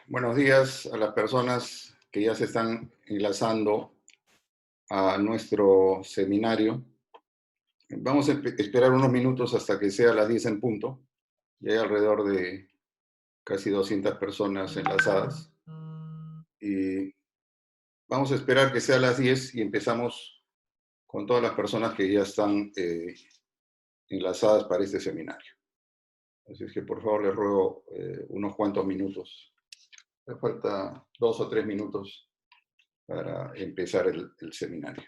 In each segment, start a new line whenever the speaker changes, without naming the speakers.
Buenos días a las personas que ya se están enlazando a nuestro seminario. Vamos a esperar unos minutos hasta que sea las 10 en punto. Ya hay alrededor de casi 200 personas enlazadas. Y vamos a esperar que sea las 10 y empezamos con todas las personas que ya están enlazadas para este seminario. Así es que por favor les ruego unos cuantos minutos. Me falta 2 o 3 minutos para empezar el seminario.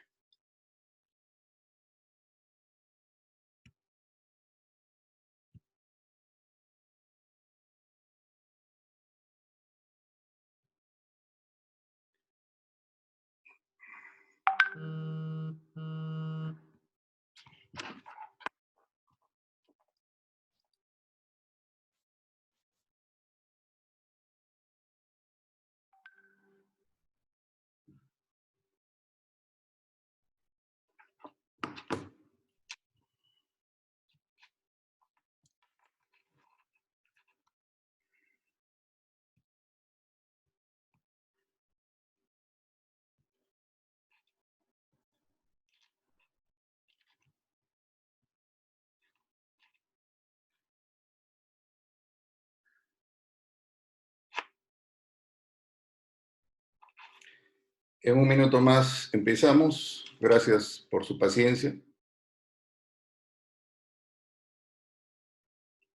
En un minuto más empezamos. Gracias por su paciencia.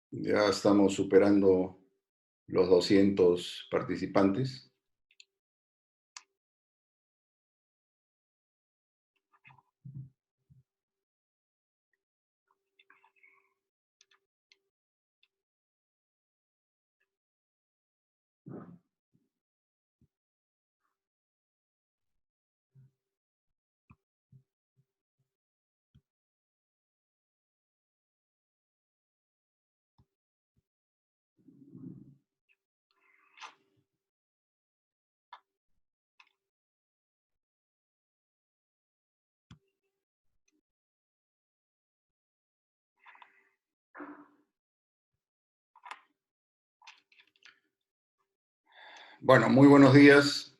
Ya estamos superando los 200 participantes. Bueno, muy buenos días.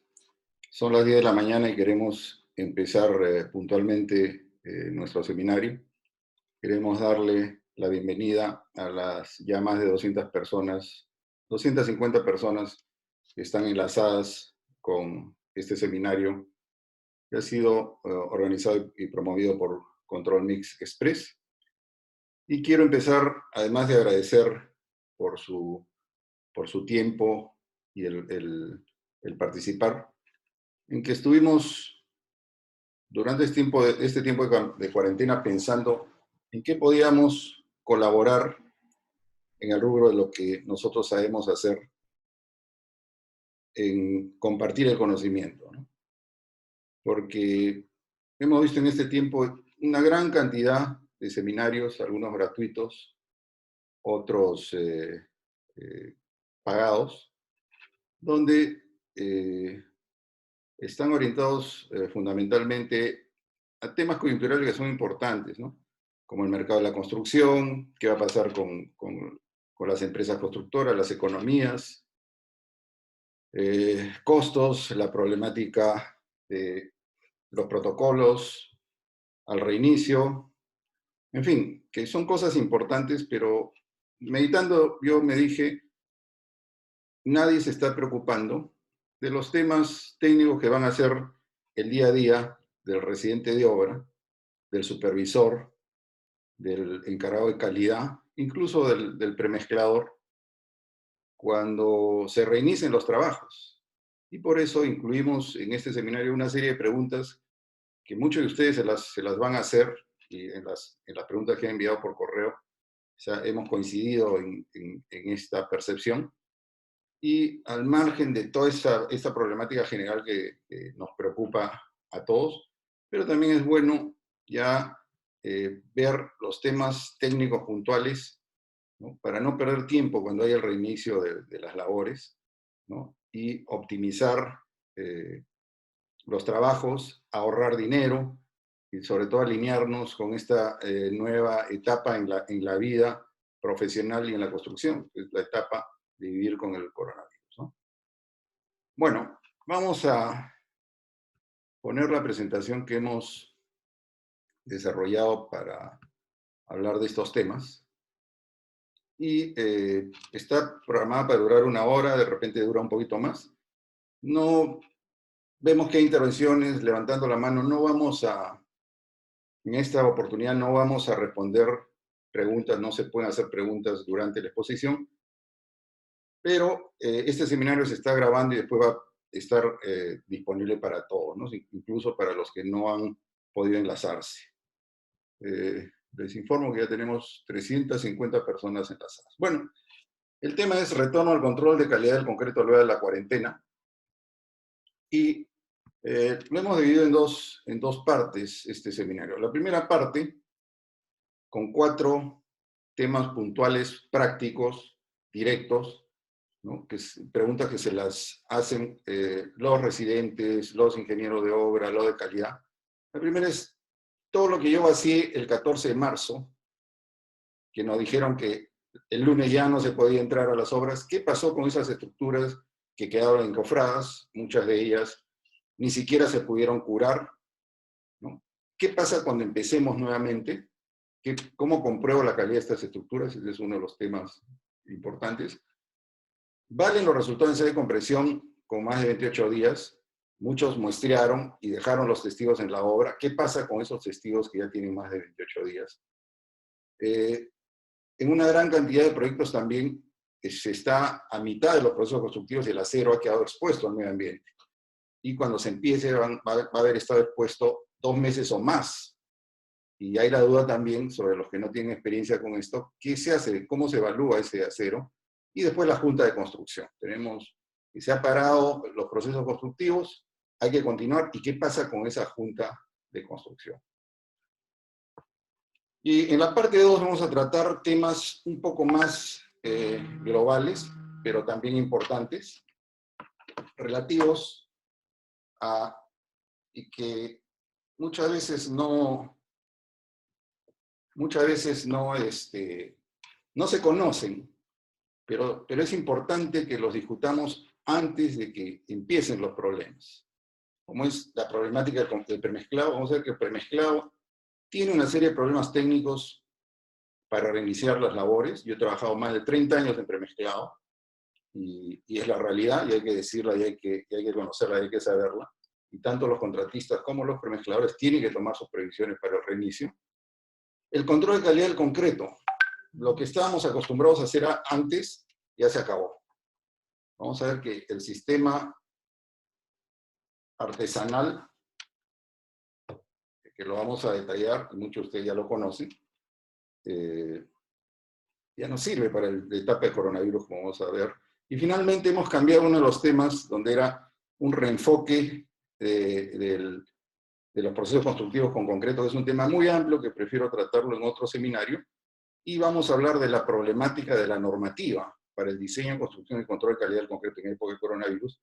Son las 10 de la mañana y queremos empezar puntualmente nuestro seminario. Queremos darle la bienvenida a las ya más de 200 personas, 250 personas que están enlazadas con este seminario que ha sido organizado y promovido por Control Mix Express. Y quiero empezar, además de agradecer por su tiempo y el participar, en que estuvimos durante este tiempo de cuarentena pensando en qué podíamos colaborar en el rubro de lo que nosotros sabemos hacer, en compartir el conocimiento, ¿no? Porque hemos visto en este tiempo una gran cantidad de seminarios, algunos gratuitos, otros pagados, donde están orientados fundamentalmente a temas coyunturales que son importantes, ¿no? Como el mercado de la construcción, qué va a pasar con las empresas constructoras, las economías, costos, la problemática de los protocolos al reinicio, en fin, que son cosas importantes, pero meditando yo me dije, nadie se está preocupando de los temas técnicos que van a ser el día a día del residente de obra, del supervisor, del encargado de calidad, incluso del premezclador, cuando se reinicien los trabajos. Y por eso incluimos en este seminario una serie de preguntas que muchos de ustedes se las van a hacer, y en las preguntas que han enviado por correo, o sea, hemos coincidido en esta percepción. Y al margen de toda esta problemática general que nos preocupa a todos, pero también es bueno ya ver los temas técnicos puntuales, ¿no? Para no perder tiempo cuando haya el reinicio de las labores, ¿no? Y optimizar los trabajos, ahorrar dinero y sobre todo alinearnos con esta nueva etapa en la vida profesional y en la construcción, que es la etapa de vivir con el coronavirus, ¿no? Bueno, vamos a poner la presentación que hemos desarrollado para hablar de estos temas. Y está programada para durar 1 hora, de repente dura un poquito más. No vemos que hay intervenciones, levantando la mano, en esta oportunidad no vamos a responder preguntas, no se pueden hacer preguntas durante la exposición, pero este seminario se está grabando y después va a estar disponible para todos, ¿no? Incluso para los que no han podido enlazarse. Les informo que ya tenemos 350 personas enlazadas. Bueno, el tema es retorno al control de calidad del concreto luego de la cuarentena. Y lo hemos dividido en dos partes este seminario. La primera parte, con 4 temas puntuales, prácticos, directos, ¿no? Preguntas que se las hacen los residentes, los ingenieros de obra, los de calidad. La primera es todo lo que yo vacié el 14 de marzo, que nos dijeron que el lunes ya no se podía entrar a las obras. ¿Qué pasó con esas estructuras que quedaron encofradas? Muchas de ellas ni siquiera se pudieron curar, ¿no? ¿Qué pasa cuando empecemos nuevamente? ¿Cómo compruebo la calidad de estas estructuras? Ese es uno de los temas importantes. ¿Valen los resultados de compresión con más de 28 días? Muchos muestrearon y dejaron los testigos en la obra. ¿Qué pasa con esos testigos que ya tienen más de 28 días? En una gran cantidad de proyectos también se está a mitad de los procesos constructivos y el acero ha quedado expuesto al medio ambiente. Y cuando se empiece va a haber estado expuesto 2 meses o más. Y hay la duda también sobre los que no tienen experiencia con esto, ¿qué se hace? ¿Cómo se evalúa ese acero? Y después la junta de construcción. Tenemos que se ha parado los procesos constructivos, hay que continuar. ¿Y qué pasa con esa junta de construcción? Y en la parte 2 vamos a tratar temas un poco más globales, pero también importantes, relativos a, y que muchas veces no se conocen, pero es importante que los discutamos antes de que empiecen los problemas. Como es la problemática del premezclado, vamos a ver que el premezclado tiene una serie de problemas técnicos para reiniciar las labores. Yo he trabajado más de 30 años en premezclado, y es la realidad, y hay que decirla, y hay que conocerla, y hay que saberla. Y tanto los contratistas como los premezcladores tienen que tomar sus previsiones para el reinicio. El control de calidad del concreto. Lo que estábamos acostumbrados a hacer antes, ya se acabó. Vamos a ver que el sistema artesanal, que lo vamos a detallar, y muchos de ustedes ya lo conocen, ya no sirve para la etapa de coronavirus, como vamos a ver. Y finalmente hemos cambiado uno de los temas donde era un reenfoque de los procesos constructivos con concreto, que es un tema muy amplio que prefiero tratarlo en otro seminario, y vamos a hablar de la problemática de la normativa para el diseño, construcción y control de calidad del concreto en época de coronavirus,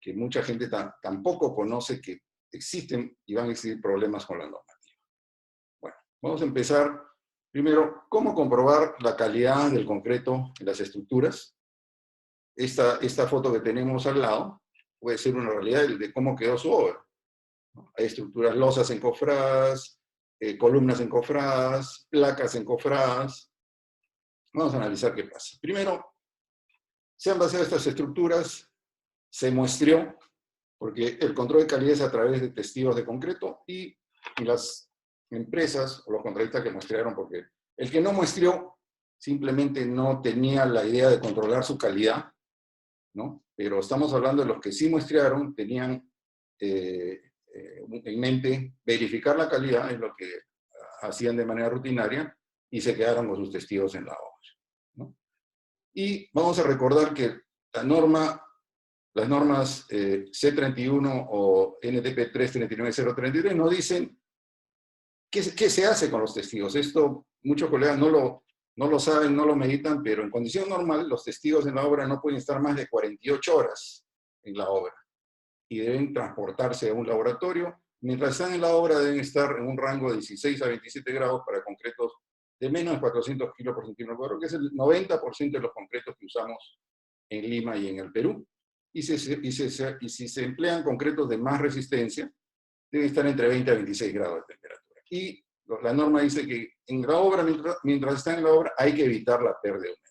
que mucha gente tampoco conoce que existen y van a existir problemas con la normativa. Bueno, vamos a empezar. Primero, ¿cómo comprobar la calidad del concreto en las estructuras? Esta foto que tenemos al lado puede ser una realidad de cómo quedó su obra. Hay estructuras losas encofradas, columnas encofradas, placas encofradas. Vamos a analizar qué pasa. Primero, se han vaciado estas estructuras, se muestreó, porque el control de calidad es a través de testigos de concreto, y las empresas o los contratistas que muestrearon, porque el que no muestreó simplemente no tenía la idea de controlar su calidad, ¿no? Pero estamos hablando de los que sí muestrearon, tenían en mente verificar la calidad, es lo que hacían de manera rutinaria, y se quedaron con sus testigos en la obra, ¿no? Y vamos a recordar que las normas C31 o NTP 339033 nos dicen qué se hace con los testigos. Esto muchos colegas no lo saben, no lo meditan, pero en condición normal los testigos en la obra no pueden estar más de 48 horas en la obra y deben transportarse a un laboratorio. Mientras están en la obra deben estar en un rango de 16 a 27 grados para concretos de menos de 400 kilos por centímetro cuadrado, que es el 90% de los concretos que usamos en Lima y en el Perú. y si se emplean concretos de más resistencia, debe estar entre 20 a 26 grados de temperatura. Y la norma dice que en la obra, mientras está en la obra, hay que evitar la pérdida de humedad.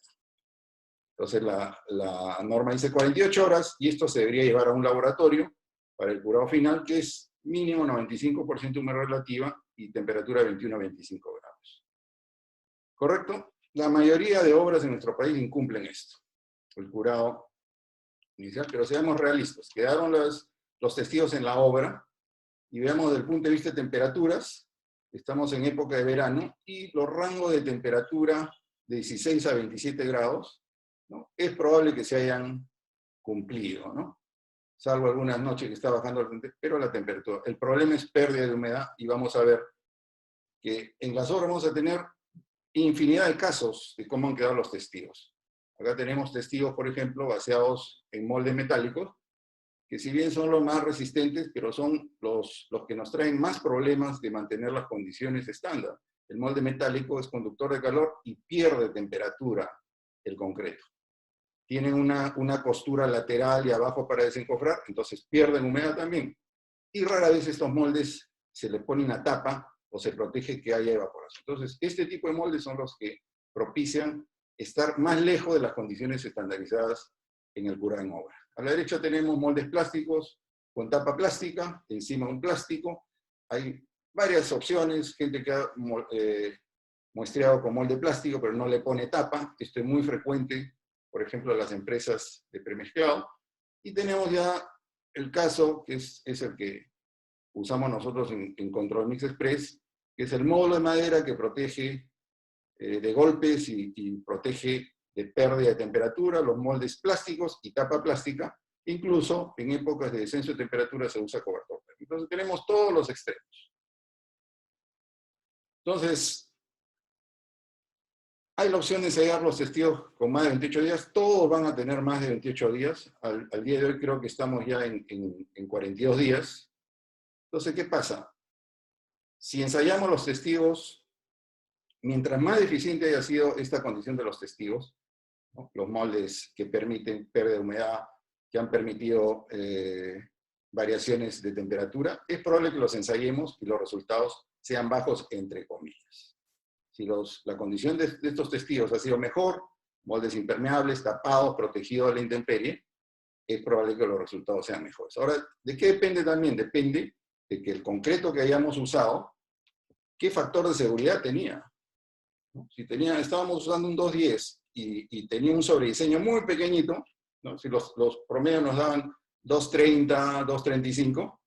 Entonces la norma dice 48 horas y esto se debería llevar a un laboratorio para el curado final, que es mínimo 95% humedad relativa y temperatura de 21 a 25 grados. ¿Correcto? La mayoría de obras en nuestro país incumplen esto, el curado inicial, pero seamos realistas. Quedaron los testigos en la obra y veamos desde el punto de vista de temperaturas, estamos en época de verano y los rangos de temperatura de 16 a 27 grados, ¿no? Es probable que se hayan cumplido, ¿no? Salvo algunas noches que está bajando, pero la temperatura. El problema es pérdida de humedad y vamos a ver que en las obras vamos a tener infinidad de casos de cómo han quedado los testigos. Acá tenemos testigos, por ejemplo, vaciados en moldes metálicos, que si bien son los más resistentes, pero son los que nos traen más problemas de mantener las condiciones estándar. El molde metálico es conductor de calor y pierde temperatura el concreto. Tienen una costura lateral y abajo para desencofrar, entonces pierden humedad también. Y rara vez estos moldes se le pone una tapa o se protege que haya evaporación. Entonces, este tipo de moldes son los que propician estar más lejos de las condiciones estandarizadas en el curado en obra. A la derecha tenemos moldes plásticos con tapa plástica, encima un plástico. Hay varias opciones, gente que ha muestreado con molde plástico, pero no le pone tapa. Esto es muy frecuente, por ejemplo, en las empresas de premezclado. Y tenemos ya el caso, que es el que usamos nosotros en Control Mix Express, que es el módulo de madera que protege de golpes y protege de pérdida de temperatura, los moldes plásticos y tapa plástica. Incluso en épocas de descenso de temperatura se usa cobertor. Entonces tenemos todos los extremos. Entonces, hay la opción de ensayar los testigos con más de 28 días. Todos van a tener más de 28 días. Al día de hoy creo que estamos ya en 42 días. Entonces, ¿qué pasa? Si ensayamos los testigos, mientras más deficiente haya sido esta condición de los testigos, ¿no? Los moldes que permiten pérdida de humedad, que han permitido variaciones de temperatura, es probable que los ensayemos y los resultados sean bajos, entre comillas. Si la condición de estos testigos ha sido mejor, moldes impermeables, tapados, protegidos de la intemperie, es probable que los resultados sean mejores. Ahora, ¿de qué depende también? Depende de que el concreto que hayamos usado, ¿qué factor de seguridad tenía? ¿No? Si estábamos usando un 210 y tenía un sobrediseño muy pequeñito, ¿no? Si los promedios nos daban 230, 235,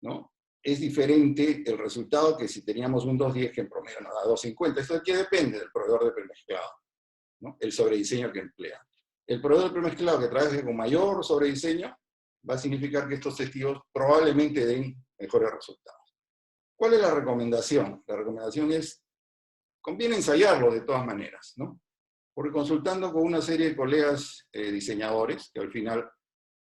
¿no? Es diferente el resultado que si teníamos un 210 que en promedio nos da 250. Esto aquí depende del proveedor de premezclado, ¿no? El sobrediseño que emplea. El proveedor de premezclado que trabaje con mayor sobrediseño va a significar que estos testigos probablemente den mejores resultados. ¿Cuál es la recomendación? La recomendación es, conviene ensayarlo de todas maneras, ¿no? Porque consultando con una serie de colegas diseñadores, que al final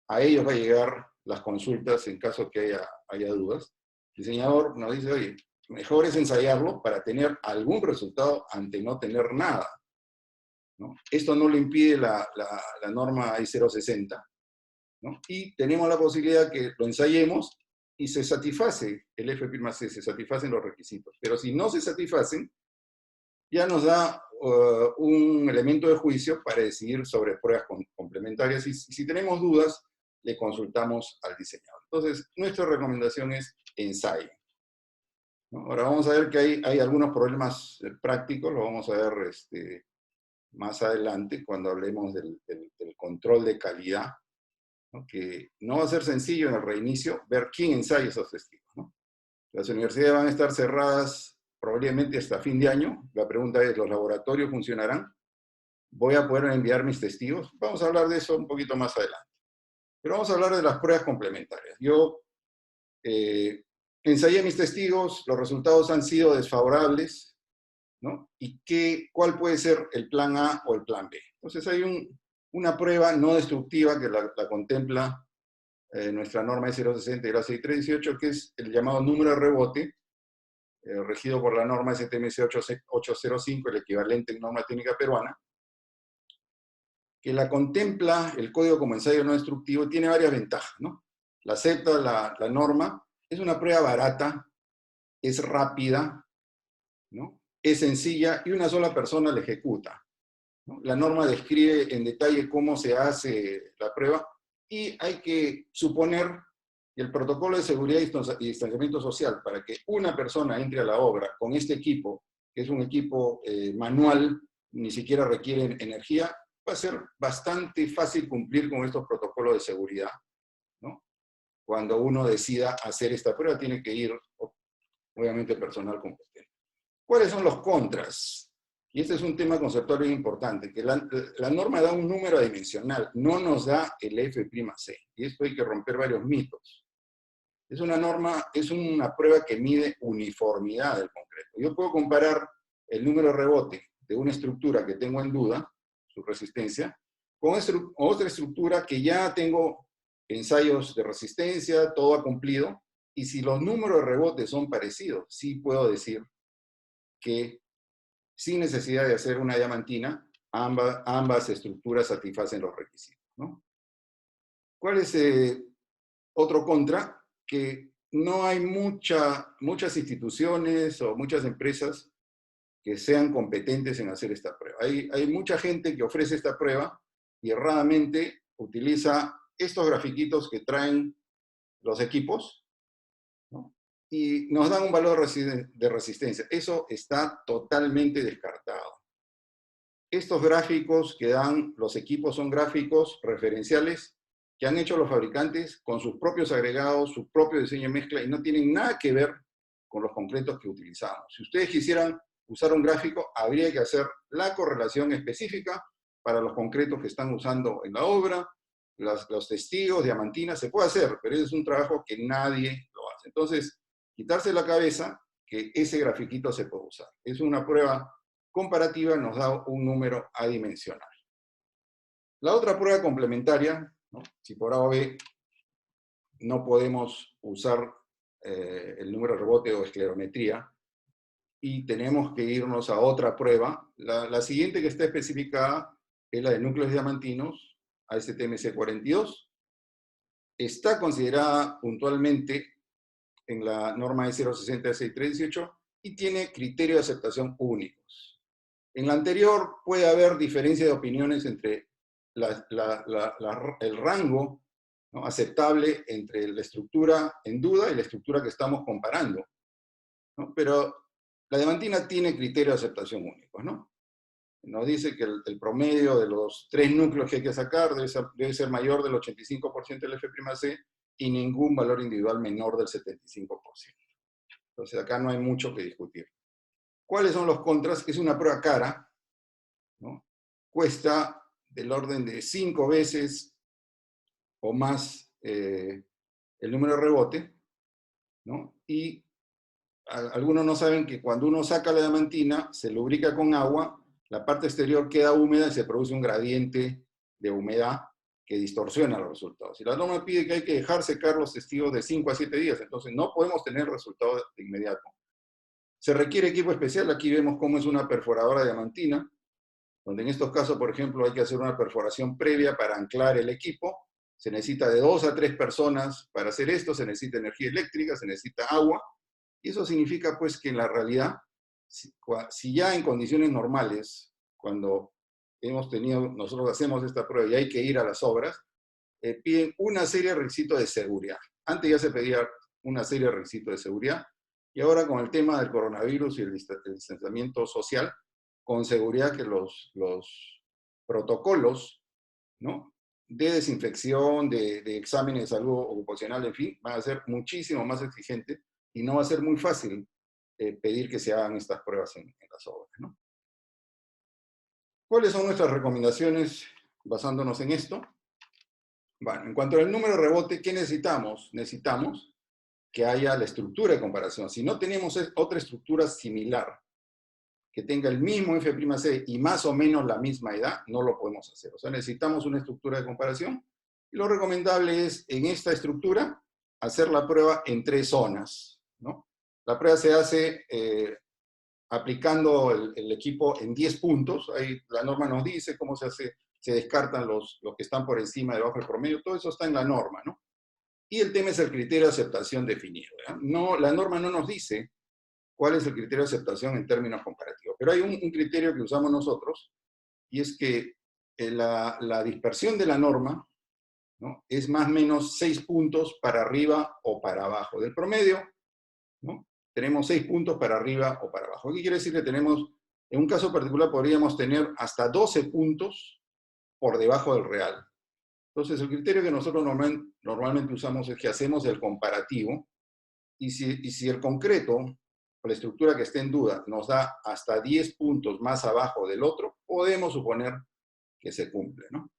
a ellos va a llegar las consultas en caso que haya dudas, el diseñador nos dice, oye, mejor es ensayarlo para tener algún resultado ante no tener nada, ¿no? Esto no lo impide la norma I060, ¿no? Y tenemos la posibilidad que lo ensayemos y se satisface el F'(C), se satisfacen los requisitos. Pero si no se satisfacen, ya nos da un elemento de juicio para decidir sobre pruebas complementarias. Y si tenemos dudas, le consultamos al diseñador. Entonces, nuestra recomendación es ensayo, ¿no? Ahora vamos a ver que hay algunos problemas prácticos, lo vamos a ver más adelante cuando hablemos del control de calidad, ¿no? Que no va a ser sencillo en el reinicio ver quién ensaya esos testigos, ¿no? Las universidades van a estar cerradas probablemente hasta fin de año. La pregunta es, ¿los laboratorios funcionarán? ¿Voy a poder enviar mis testigos? Vamos a hablar de eso un poquito más adelante. Pero vamos a hablar de las pruebas complementarias. Yo ensayé mis testigos, los resultados han sido desfavorables, ¿no? ¿Y cuál puede ser el plan A o el plan B? Entonces hay una prueba no destructiva que la contempla nuestra norma I060 y la 6318, que es el llamado número de rebote, regido por la norma STMC 805, el equivalente en norma técnica peruana, que la contempla el código como ensayo no destructivo, tiene varias ventajas, ¿no? La acepta la norma, es una prueba barata, es rápida, ¿no? Es sencilla y una sola persona la ejecuta, ¿no? La norma describe en detalle cómo se hace la prueba y hay que suponer que el protocolo de seguridad y distanciamiento social para que una persona entre a la obra con este equipo, que es un equipo manual, ni siquiera requiere energía, va a ser bastante fácil cumplir con estos protocolos de seguridad, ¿no? Cuando uno decida hacer esta prueba, tiene que ir, obviamente, personal competente. ¿Cuáles son los contras? Y este es un tema conceptual bien importante, que la norma da un número adimensional, no nos da el F'C. Y esto hay que romper varios mitos. Es una norma, es una prueba que mide uniformidad del concreto. Yo puedo comparar el número de rebote de una estructura que tengo en duda, su resistencia, con otra estructura que ya tengo ensayos de resistencia, todo ha cumplido, y si los números de rebote son parecidos, sí puedo decir que sin necesidad de hacer una diamantina, ambas estructuras satisfacen los requisitos, ¿no? ¿Cuál es otro contra? Que no hay muchas instituciones o muchas empresas que sean competentes en hacer esta prueba. Hay mucha gente que ofrece esta prueba y erradamente utiliza estos grafiquitos que traen los equipos, ¿no? Y nos dan un valor de resistencia. Eso está totalmente descartado. Estos gráficos que dan los equipos son gráficos referenciales que han hecho los fabricantes con sus propios agregados, su propio diseño de mezcla, y no tienen nada que ver con los concretos que utilizamos. Si ustedes quisieran usar un gráfico, habría que hacer la correlación específica para los concretos que están usando en la obra, los testigos, diamantinas, se puede hacer, pero ese es un trabajo que nadie lo hace. Entonces, quitarse la cabeza que ese grafiquito se puede usar. Es una prueba comparativa, nos da un número adimensional. La otra prueba complementaria, ¿no? Si por A o B no podemos usar el número de rebote o esclerometría y tenemos que irnos a otra prueba, la siguiente que está especificada es la de núcleos diamantinos, ASTM-C42. Está considerada puntualmente en la norma E060-6318 y tiene criterios de aceptación únicos. En la anterior puede haber diferencia de opiniones entre el rango, ¿no?, aceptable entre la estructura en duda y la estructura que estamos comparando, ¿no? Pero la diamantina tiene criterios de aceptación únicos, ¿no? Nos dice que el promedio de los 3 núcleos que hay que sacar debe ser mayor del 85% del F'C y ningún valor individual menor del 75%. Entonces acá no hay mucho que discutir. ¿Cuáles son los contras? Es una prueba cara, ¿no? Cuesta del orden de 5 veces o más el número de rebote, ¿no? Y algunos no saben que cuando uno saca la diamantina, se lubrica con agua, la parte exterior queda húmeda y se produce un gradiente de humedad que distorsiona los resultados. Y la norma pide que hay que dejar secar los testigos de 5 a 7 días, entonces no podemos tener resultados de inmediato. Se requiere equipo especial, aquí vemos cómo es una perforadora diamantina, donde en estos casos, por ejemplo, hay que hacer una perforación previa para anclar el equipo. Se necesita de 2 a 3 personas para hacer esto, se necesita energía eléctrica, se necesita agua, y eso significa pues que en la realidad, si ya en condiciones normales, cuando nosotros hacemos esta prueba y hay que ir a las obras, piden una serie de requisitos de seguridad. Antes ya se pedía una serie de requisitos de seguridad, y ahora con el tema del coronavirus y el distanciamiento social, con seguridad que los protocolos, ¿no?, de desinfección, de exámenes de salud ocupacional, en fin, van a ser muchísimo más exigentes y no va a ser muy fácil pedir que se hagan estas pruebas en las obras, ¿no? ¿Cuáles son nuestras recomendaciones basándonos en esto? Bueno, en cuanto al número de rebote, ¿qué necesitamos? Necesitamos que haya la estructura de comparación. Si no tenemos otra estructura similar que tenga el mismo F'C y más o menos la misma edad, no lo podemos hacer. O sea, necesitamos una estructura de comparación. Y lo recomendable es, en esta estructura, hacer la prueba en 3 zonas, ¿no? La prueba se hace aplicando el equipo en 10 puntos. Ahí la norma nos dice cómo se hace. se descartan los que están por encima, debajo del promedio, todo eso está en la norma, ¿no? Y el tema es el criterio de aceptación definido, ¿verdad? No, la norma no nos dice cuál es el criterio de aceptación en términos comparativos, pero hay un criterio que usamos nosotros, y es que la dispersión de la norma, ¿no?, es más o menos 6 puntos para arriba o para abajo. Del promedio, ¿no?, tenemos 6 puntos para arriba o para abajo. ¿Qué quiere decir? Que tenemos, en un caso particular, podríamos tener hasta 12 puntos por debajo del real. Entonces, el criterio que nosotros normalmente usamos es que hacemos el comparativo, y si el concreto, o la estructura que esté en duda, nos da hasta 10 puntos más abajo del otro, podemos suponer que se cumple, ¿no?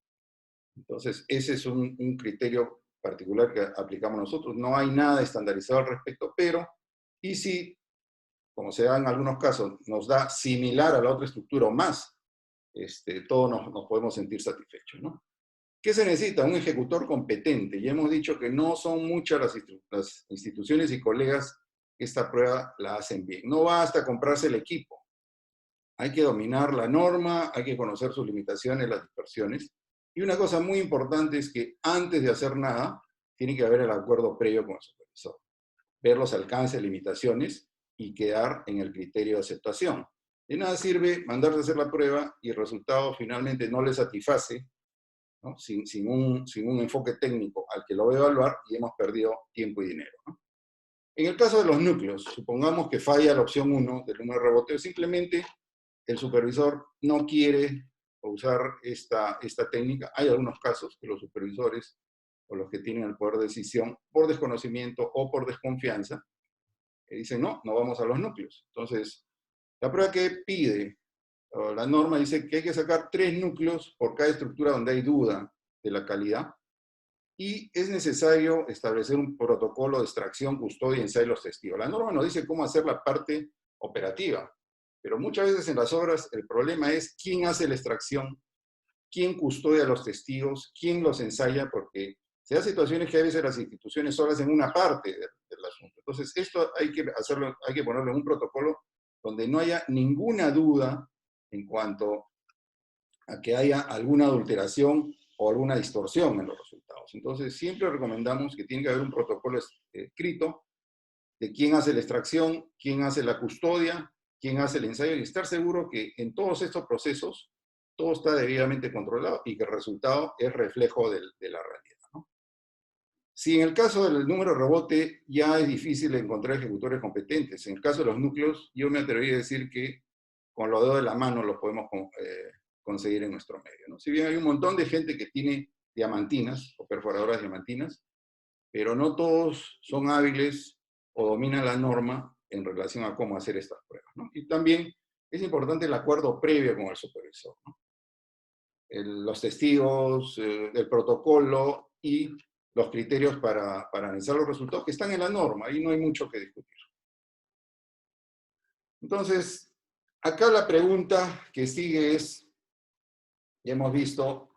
Entonces, ese es un criterio particular que aplicamos nosotros. No hay nada estandarizado al respecto, pero, y si, como se da en algunos casos, nos da similar a la otra estructura o más, todos nos podemos sentir satisfechos, ¿no? ¿Qué se necesita? Un ejecutor competente. Ya hemos dicho que no son muchas las instituciones y colegas que esta prueba la hacen bien. No basta comprarse el equipo. Hay que dominar la norma, hay que conocer sus limitaciones, las dispersiones. Y una cosa muy importante es que antes de hacer nada, tiene que haber el acuerdo previo con el supervisor. Ver los alcances, limitaciones y quedar en el criterio de aceptación. De nada sirve mandarse a hacer la prueba y el resultado finalmente no le satisface, ¿no?, sin un enfoque técnico al que lo va a evaluar, y hemos perdido tiempo y dinero, ¿no? En el caso de los núcleos, supongamos que falla la opción 1 del número de reboteo, simplemente el supervisor no quiere usar esta técnica. Hay algunos casos que los supervisores o los que tienen el poder de decisión, por desconocimiento o por desconfianza, dicen no vamos a los núcleos. Entonces, la prueba que pide, o la norma dice que hay que sacar 3 núcleos por cada estructura donde hay duda de la calidad, y es necesario establecer un protocolo de extracción, custodia y ensayo de los testigos. La norma nos dice cómo hacer la parte operativa, pero muchas veces en las obras el problema es quién hace la extracción, quién custodia a los testigos, quién los ensaya, porque se da situaciones que a veces las instituciones solo hacen una parte del asunto. Entonces, esto hay que hacerlo, hay que ponerlo en un protocolo donde no haya ninguna duda en cuanto a que haya alguna adulteración o alguna distorsión en los resultados. Entonces, siempre recomendamos que tiene que haber un protocolo escrito de quién hace la extracción, quién hace la custodia, quién hace el ensayo, y estar seguro que en todos estos procesos todo está debidamente controlado y que el resultado es reflejo de la realidad, ¿no? Si en el caso del número de rebote ya es difícil encontrar ejecutores competentes, en el caso de los núcleos, yo me atrevería a decir que con los dedos de la mano los podemos conseguir en nuestro medio, ¿no? Si bien hay un montón de gente que tiene diamantinas o perforadoras diamantinas, pero no todos son hábiles o dominan la norma en relación a cómo hacer estas pruebas, ¿no? Y también es importante el acuerdo previo con el supervisor, ¿no? Los testigos, el protocolo y los criterios para analizar los resultados que están en la norma, ahí no hay mucho que discutir. Entonces, acá la pregunta que sigue es, ya hemos visto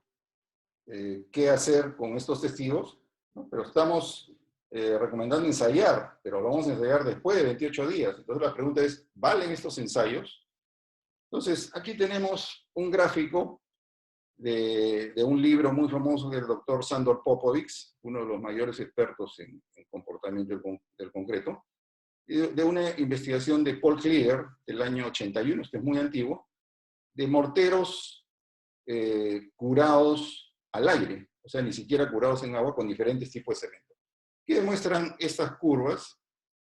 qué hacer con estos testigos, ¿no? Pero estamos recomendando ensayar, pero lo vamos a ensayar después de 28 días. Entonces la pregunta es, ¿valen estos ensayos? Entonces, aquí tenemos un gráfico de un libro muy famoso del doctor Sandor Popovics, uno de los mayores expertos en comportamiento del concreto, de una investigación de Paul Klieger del año 81, este es muy antiguo, de morteros curados al aire, o sea, ni siquiera curados en agua, con diferentes tipos de cemento, que demuestran estas curvas,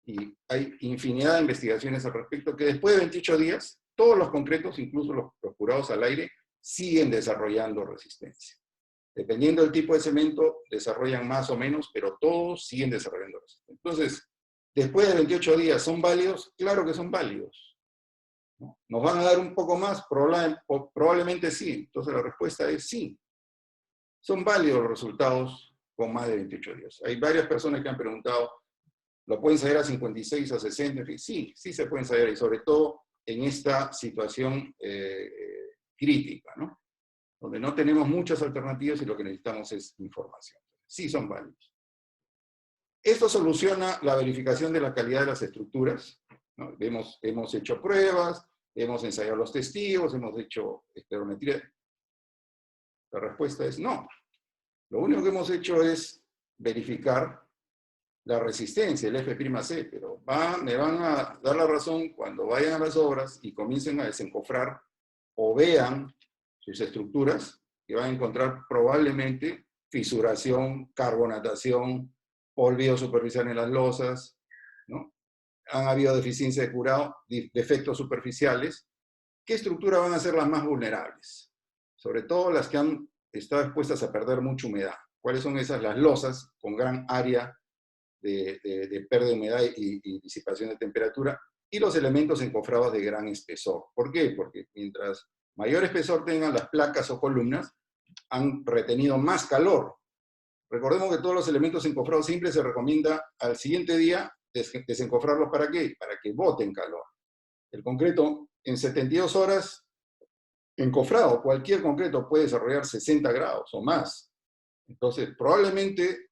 y hay infinidad de investigaciones al respecto, que después de 28 días, todos los concretos, incluso los curados al aire, siguen desarrollando resistencia. Dependiendo del tipo de cemento, desarrollan más o menos, pero todos siguen desarrollando resistencia. Entonces, después de 28 días, ¿son válidos? Claro que son válidos, ¿no? ¿Nos van a dar un poco más? Probablemente sí. Entonces la respuesta es sí. Son válidos los resultados con más de 28 días. Hay varias personas que han preguntado, ¿lo pueden ensayar a 56, a 60? En fin, sí, sí se puede ensayar, y sobre todo en esta situación crítica, ¿no? Donde no tenemos muchas alternativas y lo que necesitamos es información. Sí son válidos. Esto soluciona la verificación de la calidad de las estructuras, ¿no? Hemos hecho pruebas, hemos ensayado los testigos, hemos hecho espectrometría. La respuesta es no. Lo único que hemos hecho es verificar la resistencia, el F'C, pero me van a dar la razón cuando vayan a las obras y comiencen a desencofrar o vean sus estructuras, que van a encontrar probablemente fisuración, carbonatación, polvillo superficial en las losas, ¿no? Han habido deficiencia de curado, defectos superficiales. ¿Qué estructuras van a ser las más vulnerables? Sobre todo las que han estado expuestas a perder mucha humedad. ¿Cuáles son esas? Las losas con gran área de pérdida de humedad y disipación de temperatura, y los elementos encofrados de gran espesor. ¿Por qué? Porque mientras mayor espesor tengan las placas o columnas, han retenido más calor. Recordemos que todos los elementos encofrados siempre se recomienda al siguiente día desencofrarlos. ¿Para qué? Para que boten calor. El concreto, en 72 horas, encofrado, cualquier concreto puede desarrollar 60 grados o más. Entonces, probablemente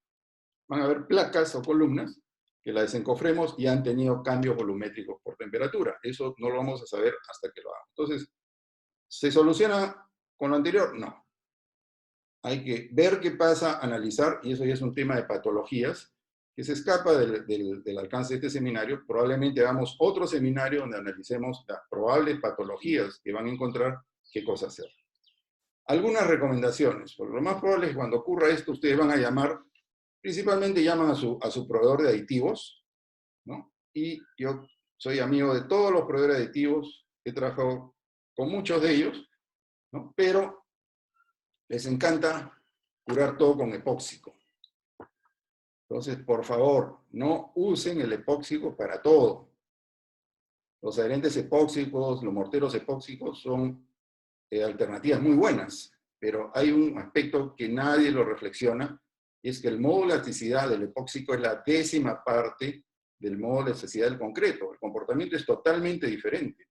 van a haber placas o columnas que la desencofremos y han tenido cambios volumétricos por temperatura. Eso no lo vamos a saber hasta que lo hagamos. Entonces, ¿se soluciona con lo anterior? No. Hay que ver qué pasa, analizar, y eso ya es un tema de patologías, que se escapa del alcance de este seminario. Probablemente hagamos otro seminario donde analicemos las probables patologías que van a encontrar, qué cosa hacer. Algunas recomendaciones. Porque lo más probable es que cuando ocurra esto, ustedes van a llamar, principalmente llaman a su proveedor de aditivos, ¿no? Y yo soy amigo de todos los proveedores de aditivos, he trabajado con muchos de ellos, ¿no? Pero les encanta curar todo con epóxico. Entonces, por favor, no usen el epóxico para todo. Los adherentes epóxicos, los morteros epóxicos son alternativas muy buenas, pero hay un aspecto que nadie lo reflexiona, y es que el módulo de elasticidad del epóxico es la 10ª parte del módulo de elasticidad del concreto. El comportamiento es totalmente diferente.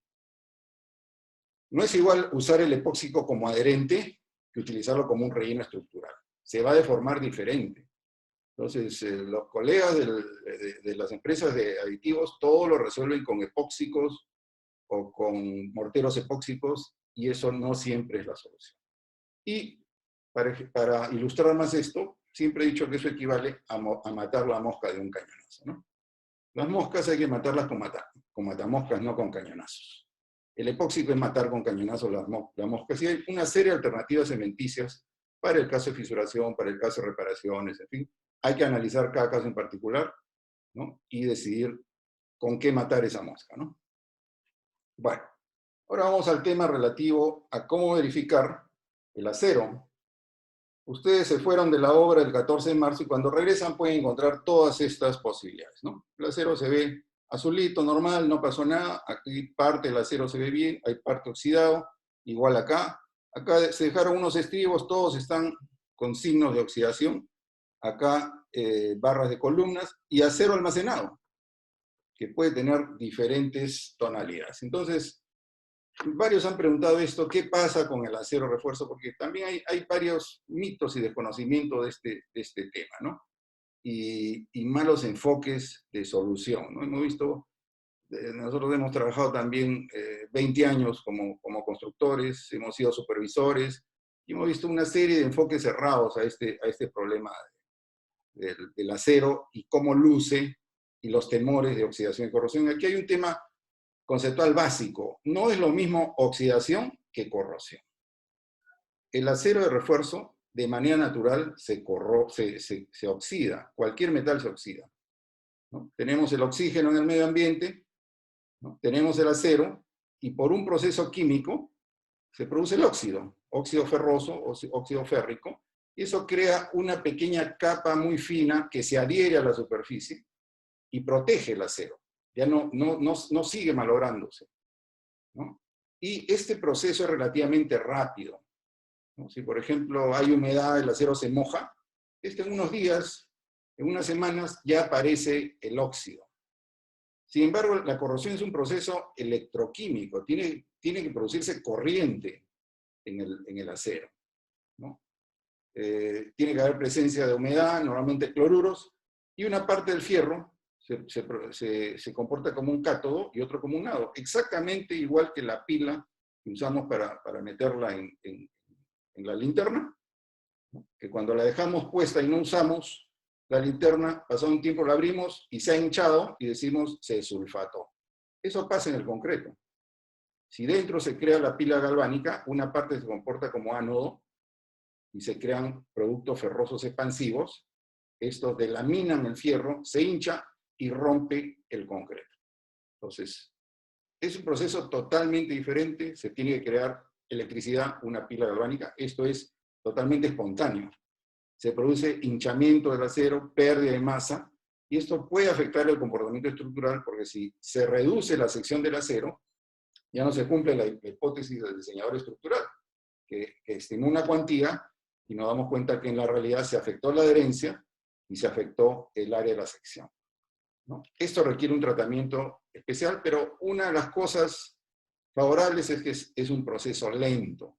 No es igual usar el epóxico como adherente que utilizarlo como un relleno estructural. Se va a deformar diferente. Entonces, los colegas de las empresas de aditivos, todo lo resuelven con epóxicos o con morteros epóxicos, y eso no siempre es la solución. Y para ilustrar más esto, siempre he dicho que eso equivale a matar la mosca de un cañonazo, ¿no? Las moscas hay que matarlas con matamoscas, no con cañonazos. El epóxico es matar con cañonazos las moscas, y hay una serie de alternativas cementicias para el caso de fisuración, para el caso de reparaciones, en fin. Hay que analizar cada caso en particular, ¿no? Y decidir con qué matar esa mosca, ¿no? Bueno, ahora vamos al tema relativo a cómo verificar el acero. Ustedes se fueron de la obra el 14 de marzo y cuando regresan pueden encontrar todas estas posibilidades, ¿no? El acero se ve azulito, normal, no pasó nada. Aquí parte del acero se ve bien, hay parte oxidado, igual acá. Acá se dejaron unos estribos, todos están con signos de oxidación. Acá barras de columnas y acero almacenado, que puede tener diferentes tonalidades. Entonces, varios han preguntado esto, ¿qué pasa con el acero refuerzo? Porque también hay varios mitos y desconocimiento de este tema, ¿no? Y malos enfoques de solución, ¿no? Hemos visto, nosotros hemos trabajado también 20 años como constructores, hemos sido supervisores, y hemos visto una serie de enfoques cerrados a este problema del acero y cómo luce y los temores de oxidación y corrosión. Aquí hay un tema conceptual básico. No es lo mismo oxidación que corrosión. El acero de refuerzo, de manera natural, se oxida. Cualquier metal se oxida, ¿no? Tenemos el oxígeno en el medio ambiente, ¿no? Tenemos el acero, y por un proceso químico se produce el óxido ferroso o óxido férrico, y eso crea una pequeña capa muy fina que se adhiere a la superficie y protege el acero. Ya no sigue malográndose, ¿no? Y este proceso es relativamente rápido, ¿no? Si, por ejemplo, hay humedad, el acero se moja, en unos días, en unas semanas, ya aparece el óxido. Sin embargo, la corrosión es un proceso electroquímico, tiene que producirse corriente en el acero, ¿no? Tiene que haber presencia de humedad, normalmente cloruros, y una parte del fierro se comporta como un cátodo y otro como un ánodo, exactamente igual que la pila que usamos para meterla en la linterna. que cuando la dejamos puesta y no usamos la linterna, pasado un tiempo la abrimos y se ha hinchado y decimos se sulfató. Eso pasa en el concreto. Si dentro se crea la pila galvánica, una parte se comporta como ánodo y se crean productos ferrosos expansivos. Estos delaminan el fierro, se hincha y rompe el concreto. Entonces, es un proceso totalmente diferente. Se tiene que crear electricidad, una pila galvánica. Esto es totalmente espontáneo. Se produce hinchamiento del acero, pérdida de masa, y esto puede afectar el comportamiento estructural porque si se reduce la sección del acero, ya no se cumple la hipótesis del diseñador estructural, que estimó una cuantía y nos damos cuenta que en la realidad se afectó la adherencia y se afectó el área de la sección, ¿no? Esto requiere un tratamiento especial, pero una de las cosas favorables es que es un proceso lento,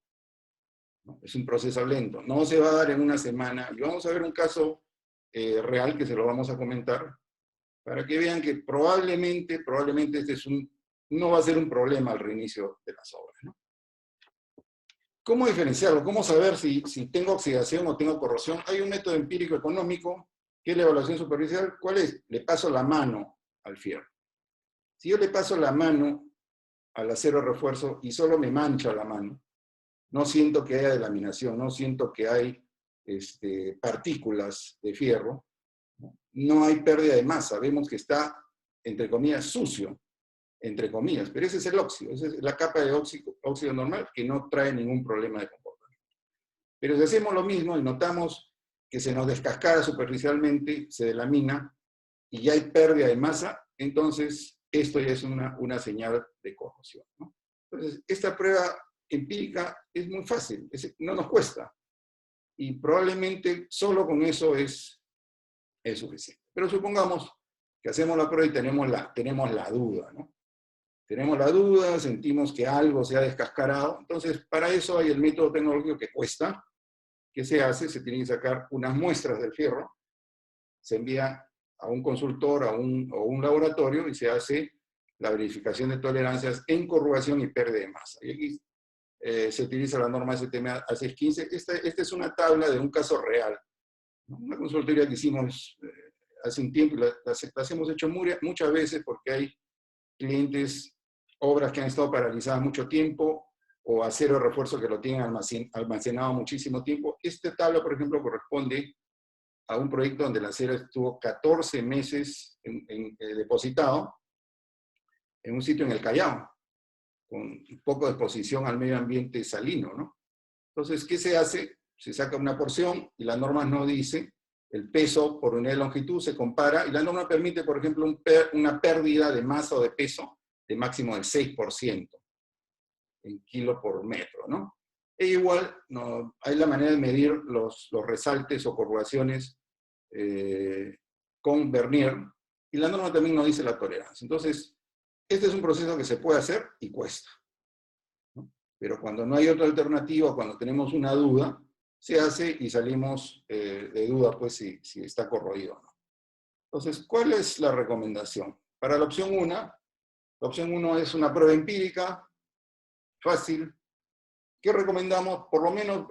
¿no? Es un proceso lento, no se va a dar en una semana, y vamos a ver un caso real que se lo vamos a comentar, para que vean que probablemente este no va a ser un problema al reinicio de las obras, ¿no? ¿Cómo diferenciarlo? ¿Cómo saber si tengo oxidación o tengo corrosión? Hay un método empírico económico, que es la evaluación superficial. ¿Cuál es? Le paso la mano al fierro. Si yo le paso la mano al acero refuerzo y solo me mancha la mano, no siento que haya delaminación, no siento que hay partículas de fierro, no hay pérdida de masa, vemos que está, entre comillas, sucio, entre comillas, pero ese es el óxido, esa es la capa de óxido normal que no trae ningún problema de comportamiento. Pero si hacemos lo mismo y notamos que se nos descascara superficialmente, se delamina y ya hay pérdida de masa, entonces esto ya es una señal de corrosión, ¿no? Entonces, esta prueba empírica es muy fácil, no nos cuesta, y probablemente solo con eso es suficiente. Pero supongamos que hacemos la prueba y tenemos la duda, ¿no? Tenemos la duda, sentimos que algo se ha descascarado, entonces para eso hay el método tecnológico que cuesta. ¿Qué se hace? Se tienen que sacar unas muestras del fierro, se envía a un consultor o un laboratorio y se hace la verificación de tolerancias en corrugación y pérdida de masa. Y aquí se utiliza la norma STM A615. Esta es una tabla de un caso real, ¿no? Una consultoría que hicimos hace un tiempo, y las hemos hecho muchas veces porque hay clientes, obras que han estado paralizadas mucho tiempo, o acero de refuerzo que lo tienen almacenado muchísimo tiempo. Esta tabla, por ejemplo, corresponde a un proyecto donde el acero estuvo 14 meses depositado en un sitio en el Callao, con poco de exposición al medio ambiente salino, ¿no? Entonces, ¿qué se hace? Se saca una porción y la norma no dice el peso por unidad de longitud, se compara, y la norma permite, por ejemplo, una pérdida de masa o de peso de máximo del 6% en kilo por metro, ¿no? E igual, no, hay la manera de medir los resaltes o corrugaciones con vernier, y la norma también nos dice la tolerancia. Entonces, este es un proceso que se puede hacer y cuesta, ¿no? Pero cuando no hay otra alternativa, cuando tenemos una duda, se hace y salimos de duda, pues, si está corroído o no. Entonces, ¿cuál es la recomendación? Para la opción 1, la opción 1 es una prueba empírica, fácil. ¿Qué recomendamos? Por lo menos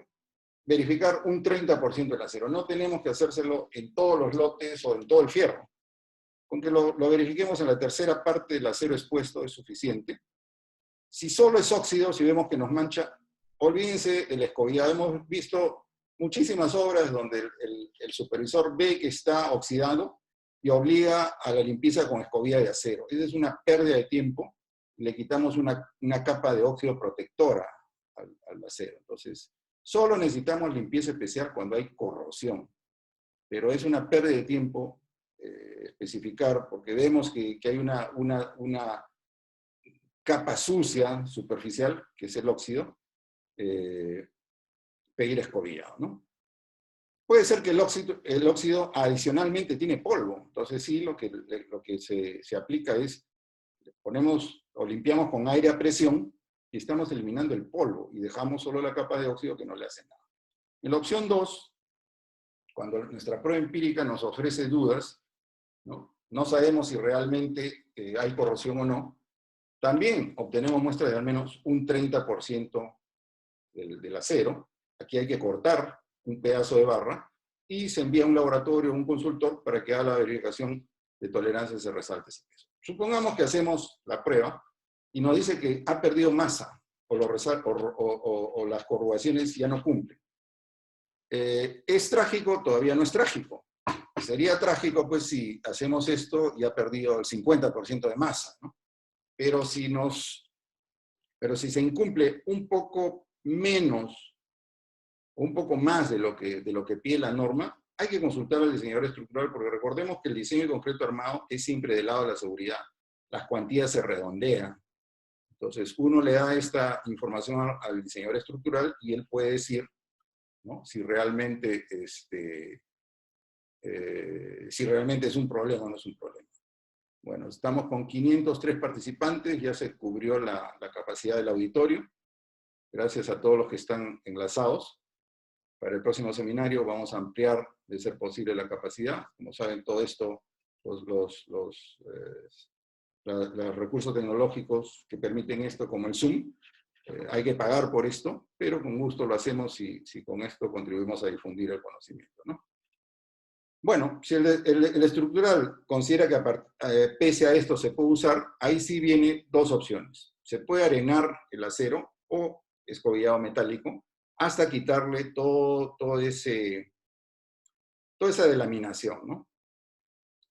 verificar un 30% del acero. No tenemos que hacérselo en todos los lotes o en todo el fierro. Con que lo verifiquemos en la tercera parte del acero expuesto es suficiente. Si solo es óxido, si vemos que nos mancha, olvídense del escobillado. Hemos visto muchísimas obras donde el supervisor ve que está oxidado y obliga a la limpieza con escobilla de acero. Esa es una pérdida de tiempo. Le quitamos una capa de óxido protectora al acero. Entonces, solo necesitamos limpieza especial cuando hay corrosión. Pero es una pérdida de tiempo especificar, porque vemos que hay una capa sucia, superficial, que es el óxido, pedir escobillado, ¿no? Puede ser que el óxido adicionalmente tiene polvo. Entonces sí, lo que se aplica es, ponemos o limpiamos con aire a presión y estamos eliminando el polvo y dejamos solo la capa de óxido que no le hace nada. En la opción 2, cuando nuestra prueba empírica nos ofrece dudas, no sabemos si realmente hay corrosión o no, también obtenemos muestras de al menos un 30% del acero. Aquí hay que cortar un pedazo de barra, y se envía a un laboratorio, un consultor, para que haga la verificación de tolerancia a ese resalte sin peso. Supongamos que hacemos la prueba y nos dice que ha perdido masa, o las corrugaciones ya no cumplen. ¿Es trágico? Todavía no es trágico. Sería trágico, pues, si hacemos esto y ha perdido el 50% de masa, ¿no? Pero si se incumple un poco menos, o un poco más de lo que pide la norma, hay que consultar al diseñador estructural, porque recordemos que el diseño de concreto armado es siempre del lado de la seguridad. Las cuantías se redondean. Entonces, uno le da esta información al diseñador estructural y él puede decir, ¿no?, si realmente es un problema o no es un problema. Bueno, estamos con 503 participantes, ya se cubrió la capacidad del auditorio. Gracias a todos los que están enlazados. Para el próximo seminario vamos a ampliar, de ser posible, la capacidad. Como saben, todo esto, los recursos tecnológicos que permiten esto, como el Zoom, hay que pagar por esto, pero con gusto lo hacemos si con esto contribuimos a difundir el conocimiento, ¿no? Bueno, si el estructural considera que pese a esto se puede usar, ahí sí viene dos opciones. Se puede arenar el acero o escobillado metálico hasta quitarle toda esa delaminación, ¿no?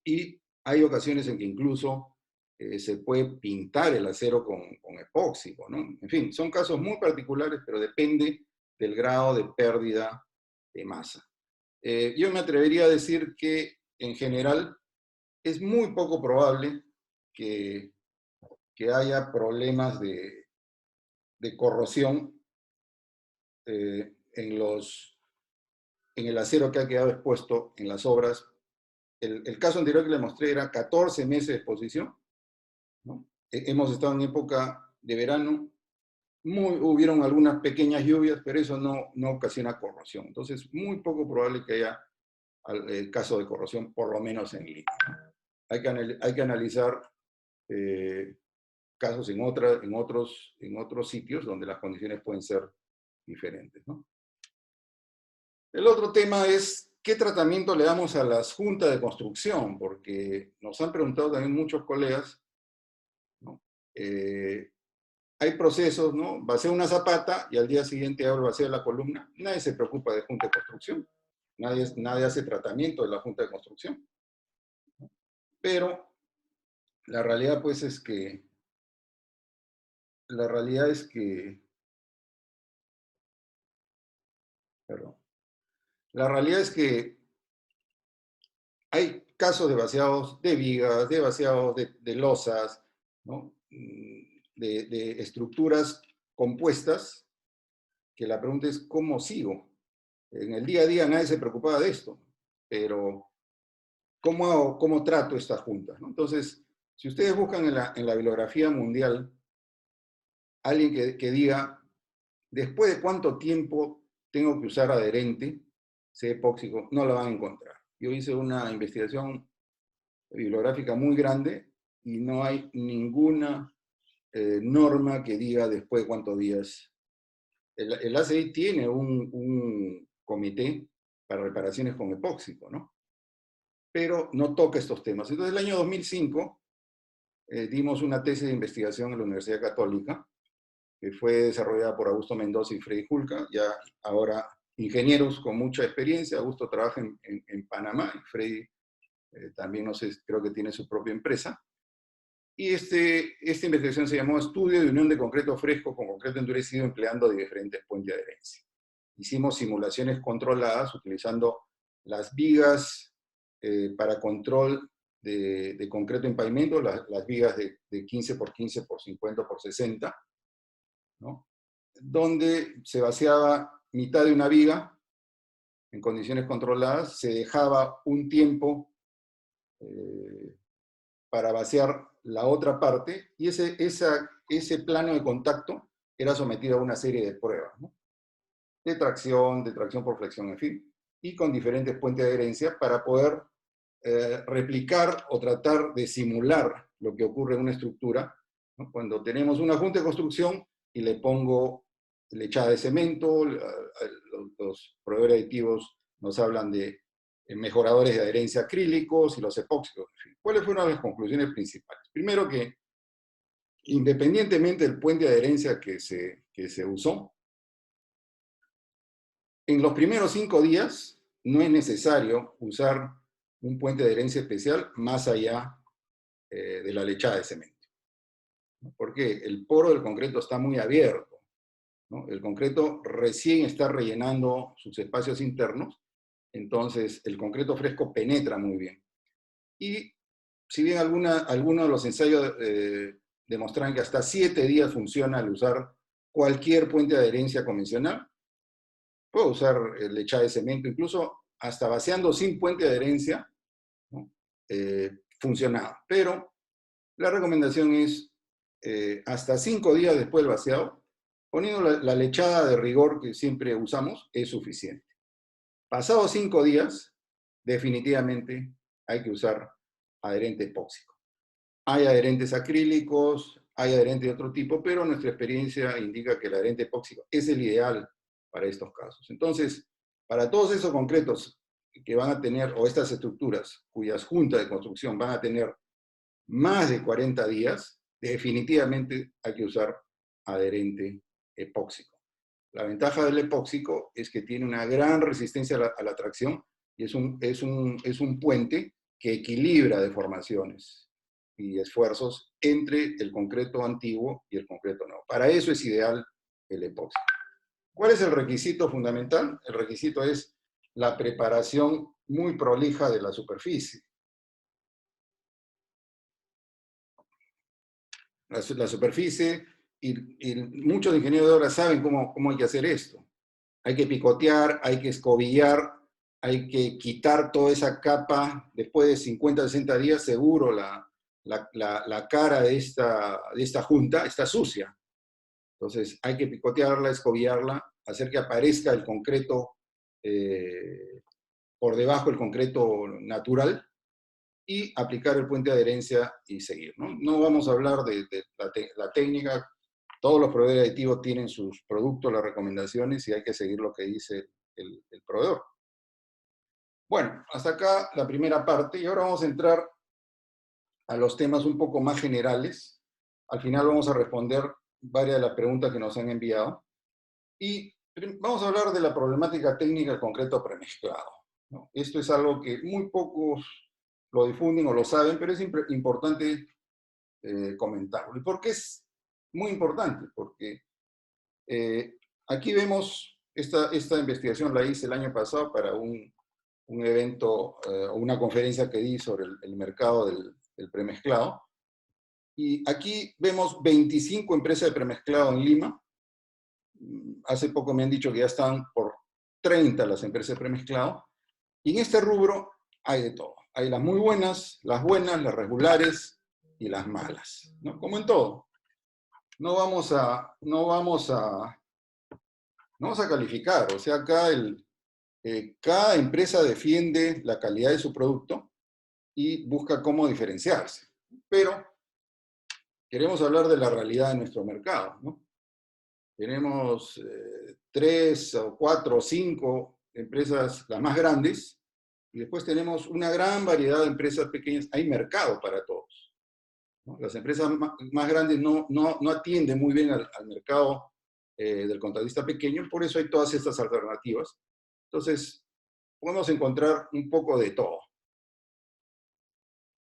Y hay ocasiones en que incluso se puede pintar el acero con epóxico, ¿no? En fin, son casos muy particulares, pero depende del grado de pérdida de masa. Yo me atrevería a decir que, en general, es muy poco probable que haya problemas de corrosión en el acero que ha quedado expuesto en las obras. El caso anterior que le mostré era 14 meses de exposición, ¿no? Hemos estado en época de verano, hubieron algunas pequeñas lluvias, pero eso no ocasiona corrosión. Entonces, muy poco probable que haya el caso de corrosión, por lo menos en Lima. Hay que analizar casos en otros sitios donde las condiciones pueden ser diferentes, ¿no? El otro tema es qué tratamiento le damos a las juntas de construcción, porque nos han preguntado también muchos colegas, ¿no? Hay procesos, ¿no? Vacío una zapata y al día siguiente abro vacío la columna. Nadie se preocupa de junta de construcción. Nadie hace tratamiento de la junta de construcción. Pero la realidad, pues, es que perdón. La realidad es que hay casos de vaciados de vigas, de vaciados de losas, ¿no? De estructuras compuestas, que la pregunta es, ¿cómo sigo? En el día a día nadie se preocupaba de esto, pero ¿cómo trato estas juntas, ¿no? Entonces, si ustedes buscan en la bibliografía mundial, alguien que diga, ¿después de cuánto tiempo tengo que usar adherente, sea epóxico? No lo van a encontrar. Yo hice una investigación bibliográfica muy grande y no hay ninguna norma que diga después de cuántos días. El ACI tiene un comité para reparaciones con epóxico, ¿no? Pero no toca estos temas. Entonces, en el año 2005, dimos una tesis de investigación en la Universidad Católica, que fue desarrollada por Augusto Mendoza y Freddy Julca, ya ahora ingenieros con mucha experiencia. Augusto trabaja en Panamá y Freddy también, no sé, creo que tiene su propia empresa. Y esta investigación se llamó Estudio de Unión de Concreto Fresco con Concreto Endurecido empleando diferentes puentes de adherencia. Hicimos simulaciones controladas utilizando las vigas para control de concreto en pavimento, las vigas de 15 por 15 por 50 por 60, ¿no? Donde se vaciaba mitad de una viga en condiciones controladas, se dejaba un tiempo para vaciar la otra parte, y ese plano de contacto era sometido a una serie de pruebas, ¿no? De tracción por flexión, en fin, y con diferentes puentes de adherencia para poder replicar o tratar de simular lo que ocurre en una estructura, ¿no? Cuando tenemos una junta de construcción y le pongo lechada de cemento, los proveedores aditivos nos hablan de mejoradores de adherencia acrílicos y los epóxicos. En fin. ¿Cuáles fueron las conclusiones principales? Primero que, independientemente del puente de adherencia que se usó, en los primeros 5 días no es necesario usar un puente de adherencia especial más allá de la lechada de cemento. Porque el poro del concreto está muy abierto, ¿no? El concreto recién está rellenando sus espacios internos, entonces el concreto fresco penetra muy bien. Y si bien algunos de los ensayos demuestran que hasta 7 días funciona al usar cualquier puente de adherencia convencional, puedo usar lechada de cemento, incluso hasta vaciando sin puente de adherencia, ¿no? Funcionaba. Pero la recomendación es hasta 5 días después del vaciado, poniendo la lechada de rigor que siempre usamos, es suficiente. Pasados 5 días, definitivamente hay que usar adherente epóxico. Hay adherentes acrílicos, hay adherentes de otro tipo, pero nuestra experiencia indica que el adherente epóxico es el ideal para estos casos. Entonces, para todos esos concretos que van a tener, o estas estructuras cuyas juntas de construcción van a tener más de 40 días, definitivamente hay que usar adherente epóxico. La ventaja del epóxico es que tiene una gran resistencia a la tracción y es un puente que equilibra deformaciones y esfuerzos entre el concreto antiguo y el concreto nuevo. Para eso es ideal el epóxico. ¿Cuál es el requisito fundamental? El requisito es la preparación muy prolija de la superficie. La superficie, y muchos ingenieros de obra saben cómo hay que hacer esto. Hay que picotear, hay que escobillar, hay que quitar toda esa capa. Después de 50, 60 días, seguro la cara de esta junta está sucia. Entonces hay que picotearla, escobillarla, hacer que aparezca el concreto por debajo del concreto natural y aplicar el puente de adherencia y seguir, ¿no? No vamos a hablar de la técnica. Todos los proveedores aditivos tienen sus productos, las recomendaciones, y hay que seguir lo que dice el proveedor. Bueno, hasta acá la primera parte, y ahora vamos a entrar a los temas un poco más generales. Al final vamos a responder varias de las preguntas que nos han enviado. Y vamos a hablar de la problemática técnica del concreto premezclado, ¿no? Esto es algo que muy pocos lo difunden o lo saben, pero es importante comentarlo. ¿Y por qué es muy importante? Porque aquí vemos, esta investigación la hice el año pasado para un evento, una conferencia que di sobre el mercado del premezclado. Y aquí vemos 25 empresas de premezclado en Lima. Hace poco me han dicho que ya están por 30 las empresas de premezclado. Y en este rubro hay de todo. Hay las muy buenas, las regulares y las malas, ¿no? Como en todo. No vamos a calificar. O sea, acá cada empresa defiende la calidad de su producto y busca cómo diferenciarse. Pero queremos hablar de la realidad de nuestro mercado, ¿no? Tenemos 3 o 4 o 5 empresas, las más grandes, y después tenemos una gran variedad de empresas pequeñas. Hay mercado para todos, ¿no? Las empresas más grandes no atienden muy bien al mercado del contratista pequeño, por eso hay todas estas alternativas. Entonces, podemos encontrar un poco de todo.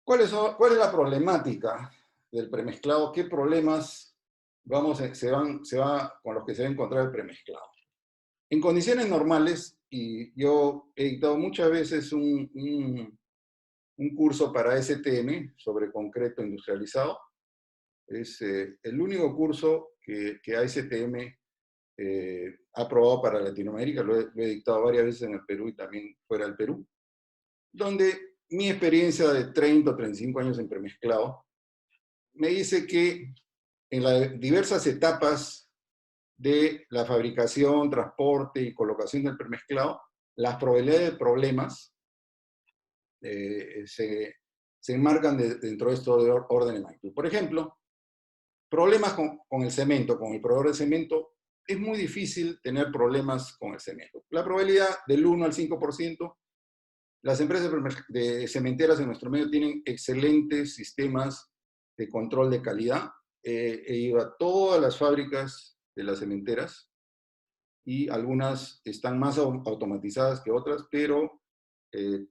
¿Cuál es la problemática del premezclado? ¿Qué problemas con los que se va a encontrar el premezclado? En condiciones normales, y yo he dictado muchas veces un curso para STM sobre concreto industrializado, es el único curso que ASTM ha aprobado para Latinoamérica, lo he dictado varias veces en el Perú y también fuera del Perú, donde mi experiencia de 30 o 35 años en premezclado me dice que en las diversas etapas de la fabricación, transporte y colocación del premezclado, las probabilidades de problemas se enmarcan dentro de estos orden de magnitud. Por ejemplo, problemas con el cemento, con el proveedor de cemento, es muy difícil tener problemas con el cemento. La probabilidad del 1 al 5%, las empresas de cementeras en nuestro medio tienen excelentes sistemas de control de calidad. He ido a todas las fábricas de las cementeras y algunas están más automatizadas que otras, pero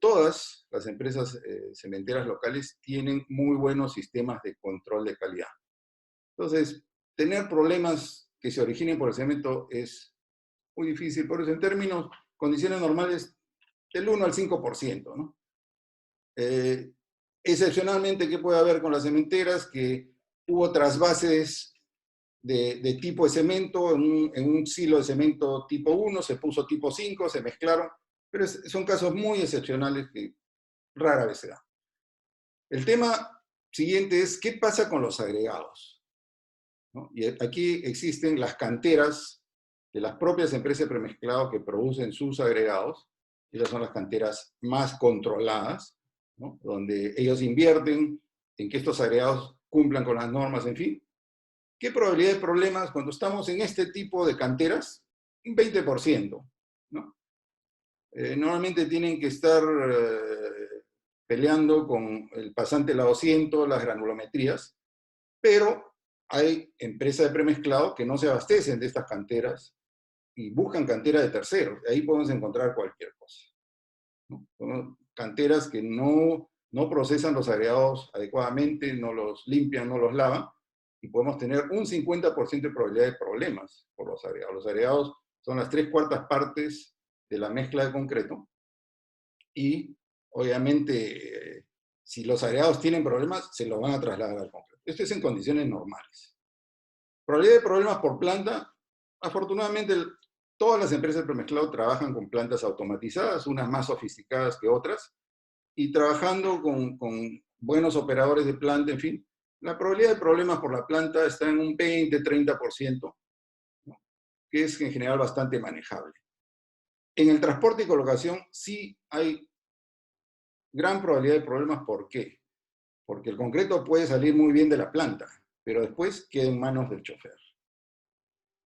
todas las empresas cementeras locales tienen muy buenos sistemas de control de calidad. Entonces, tener problemas que se originen por el cemento es muy difícil. Por eso, en términos, condiciones normales, del 1 al 5%, ¿no? Excepcionalmente, ¿qué puede haber con las cementeras? Que hubo trasvases de tipo de cemento, en un silo de cemento tipo 1, se puso tipo 5, se mezclaron, pero son casos muy excepcionales que rara vez se dan. El tema siguiente es, ¿qué pasa con los agregados? ¿No? Y aquí existen las canteras de las propias empresas de premezclado que producen sus agregados. Esas son las canteras más controladas, ¿no? Donde ellos invierten en que estos agregados cumplan con las normas, en fin. ¿Qué probabilidad de problemas cuando estamos en este tipo de canteras? Un 20%, ¿no? Normalmente tienen que estar peleando con el pasante la 200, las granulometrías, pero hay empresas de premezclado que no se abastecen de estas canteras y buscan canteras de terceros. Ahí podemos encontrar cualquier cosa, ¿no? Son canteras que no procesan los agregados adecuadamente, no los limpian, no los lavan, y podemos tener un 50% de probabilidad de problemas por los agregados. Los agregados son las 3/4 partes de la mezcla de concreto, y obviamente si los agregados tienen problemas, se los van a trasladar al concreto. Esto es en condiciones normales. Probabilidad de problemas por planta, afortunadamente todas las empresas de premezclado trabajan con plantas automatizadas, unas más sofisticadas que otras, y trabajando con buenos operadores de planta, en fin, la probabilidad de problemas por la planta está en un 20-30%, ¿no? Que es en general bastante manejable. En el transporte y colocación sí hay gran probabilidad de problemas. ¿Por qué? Porque el concreto puede salir muy bien de la planta, pero después queda en manos del chofer.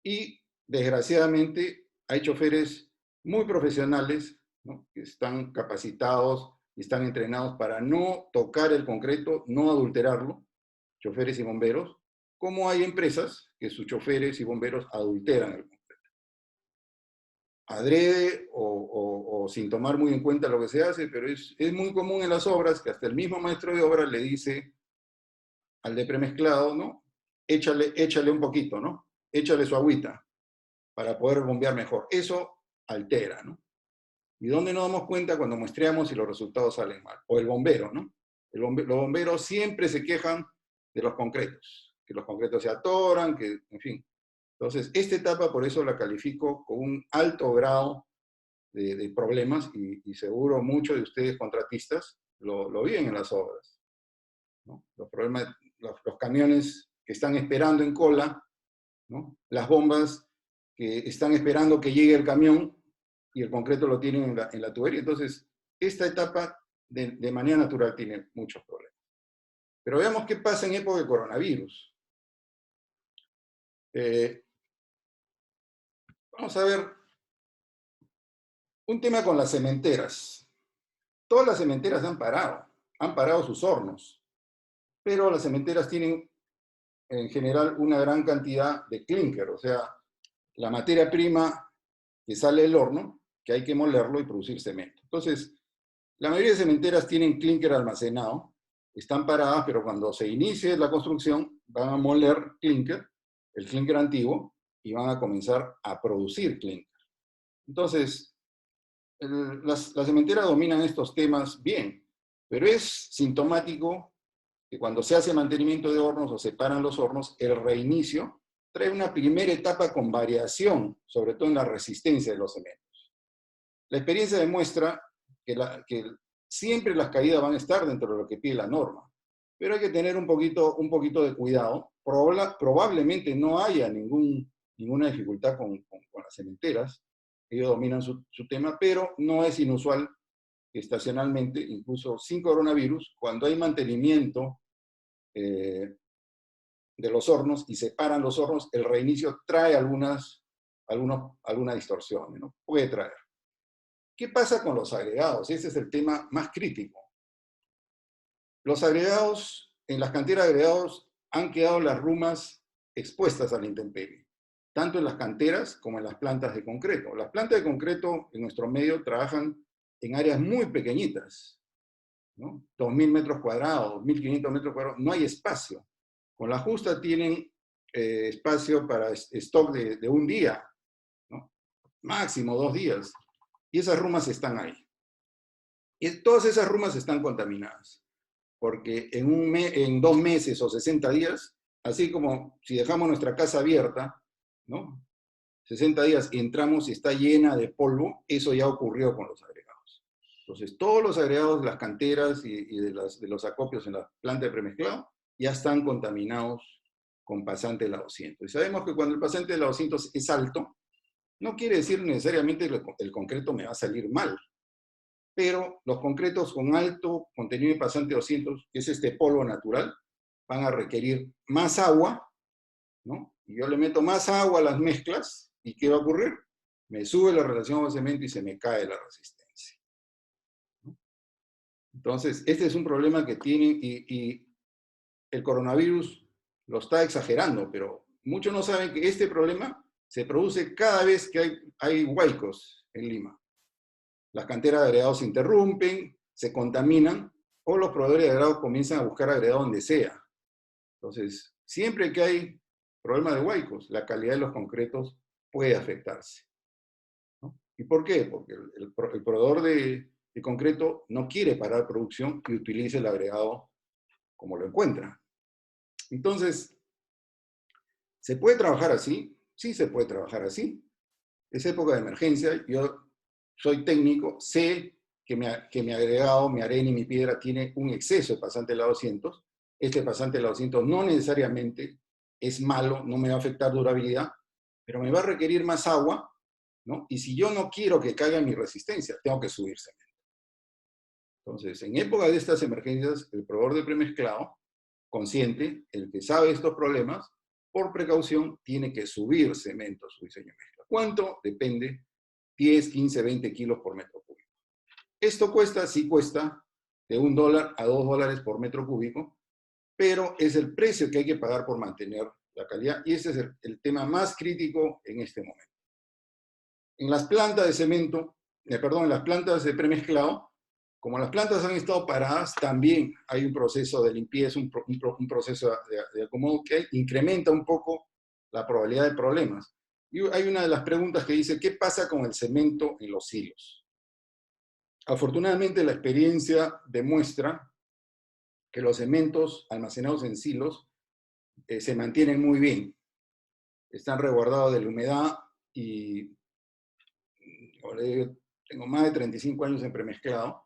Y desgraciadamente hay choferes muy profesionales, ¿no? Que están capacitados y están entrenados para no tocar el concreto, no adulterarlo, choferes y bomberos, como hay empresas que sus choferes y bomberos adulteran el concreto. Adrede o sin tomar muy en cuenta lo que se hace, pero es muy común en las obras que hasta el mismo maestro de obra le dice al de premezclado, ¿no? Échale un poquito, ¿no? Échale su agüita para poder bombear mejor. Eso altera, ¿no? ¿Y dónde nos damos cuenta? Cuando muestreamos y los resultados salen mal. O el bombero, ¿no? Los bomberos siempre se quejan de los concretos, que los concretos se atoran, que, en fin. Entonces, esta etapa por eso la califico con un alto grado de problemas, y seguro muchos de ustedes contratistas lo viven en las obras, ¿no? Los problemas, los camiones que están esperando en cola, ¿no? Las bombas que están esperando que llegue el camión y el concreto lo tienen en la tubería. Entonces, esta etapa de manera natural tiene muchos problemas. Pero veamos qué pasa en época de coronavirus. Vamos a ver un tema con las cementeras. Todas las cementeras han parado sus hornos, pero las cementeras tienen en general una gran cantidad de clinker, o sea, la materia prima que sale del horno, que hay que molerlo y producir cemento. Entonces, la mayoría de cementeras tienen clinker almacenado, están paradas, pero cuando se inicie la construcción van a moler clinker, el clinker antiguo, y van a comenzar a producir clinker. Entonces, las cementeras dominan estos temas bien, pero es sintomático que cuando se hace mantenimiento de hornos o se paran los hornos, el reinicio trae una primera etapa con variación, sobre todo en la resistencia de los cementos. La experiencia demuestra que siempre las caídas van a estar dentro de lo que pide la norma, pero hay que tener un poquito de cuidado. Probablemente no haya ninguna dificultad con las cementeras, ellos dominan su tema, pero no es inusual que estacionalmente, incluso sin coronavirus, cuando hay mantenimiento de los hornos y se paran los hornos, el reinicio trae algunas alguna distorsión, ¿no? Puede traer. ¿Qué pasa con los agregados? Ese es el tema más crítico. Los agregados, en las canteras de agregados, han quedado las rumas expuestas a la intemperie, tanto en las canteras como en las plantas de concreto. Las plantas de concreto en nuestro medio trabajan en áreas muy pequeñitas, ¿no? 2.000 metros cuadrados, 1.500 metros cuadrados, no hay espacio. Con la justa tienen espacio para stock de un día, ¿no? Máximo 2 días, y esas rumas están ahí. Y todas esas rumas están contaminadas, porque en 2 meses o 60 días, así como si dejamos nuestra casa abierta, ¿no? 60 días y entramos y está llena de polvo, eso ya ocurrió con los agregados. Entonces, todos los agregados de las canteras y de los acopios en la planta de premezclado ya están contaminados con pasante de la 200. Y sabemos que cuando el pasante de la 200 es alto, no quiere decir necesariamente que el concreto me va a salir mal, pero los concretos con alto contenido de pasante 200, que es este polvo natural, van a requerir más agua, ¿no? Y yo le meto más agua a las mezclas, ¿y qué va a ocurrir? Me sube la relación agua-cemento y se me cae la resistencia, ¿no? Entonces, este es un problema que tienen, y el coronavirus lo está exagerando, pero muchos no saben que este problema se produce cada vez que hay huaicos en Lima. Las canteras de agregados se interrumpen, se contaminan, o los proveedores de agregados comienzan a buscar agregados donde sea. Entonces, siempre que hay problemas de huaicos, la calidad de los concretos puede afectarse, ¿no? ¿Y por qué? Porque el proveedor de concreto no quiere parar producción y utiliza el agregado como lo encuentra. Entonces, ¿se puede trabajar así? Sí se puede trabajar así. Es época de emergencia, yo soy técnico, sé que mi agregado, mi arena y mi piedra tiene un exceso de pasante de la 200. Este pasante de la 200 no necesariamente es malo, no me va a afectar durabilidad, pero me va a requerir más agua, ¿no? Y si yo no quiero que caiga mi resistencia, tengo que subir cemento. Entonces, en época de estas emergencias, el proveedor de premezclado, consciente, el que sabe estos problemas, por precaución, tiene que subir cemento a su diseño de mezcla. ¿Cuánto? Depende. 10, 15, 20 kilos por metro cúbico. Esto cuesta, sí cuesta, de $1 a $2 por metro cúbico, pero es el precio que hay que pagar por mantener la calidad, y ese es el tema más crítico en este momento. En las plantas de cemento, en las plantas de premezclado, como las plantas han estado paradas, también hay un proceso de limpieza, un proceso de acomodo que incrementa un poco la probabilidad de problemas. Y hay una de las preguntas que dice, ¿qué pasa con el cemento en los silos? Afortunadamente, la experiencia demuestra que los cementos almacenados en silos se mantienen muy bien. Están resguardados de la humedad y tengo más de 35 años en premezclado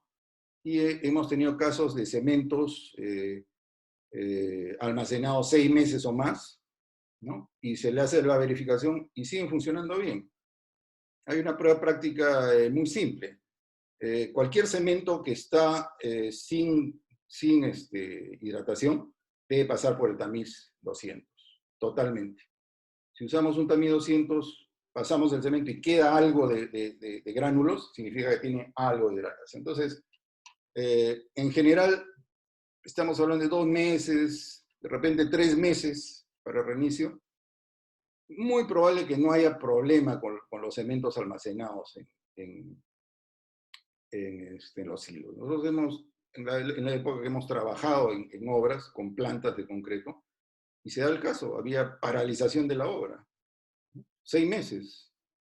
y hemos tenido casos de cementos almacenados 6 meses o más, ¿no? Y se le hace la verificación y siguen funcionando bien. Hay una prueba práctica muy simple. Cualquier cemento que está sin hidratación debe pasar por el tamiz 200, totalmente. Si usamos un tamiz 200, pasamos el cemento y queda algo de gránulos, significa que tiene algo de hidratación. Entonces, en general, estamos hablando de 2 meses, de repente 3 meses para el reinicio. Muy probable que no haya problema con los cementos almacenados en los silos. Nosotros en la época que hemos trabajado en obras con plantas de concreto, y se da el caso, había paralización de la obra. 6 meses,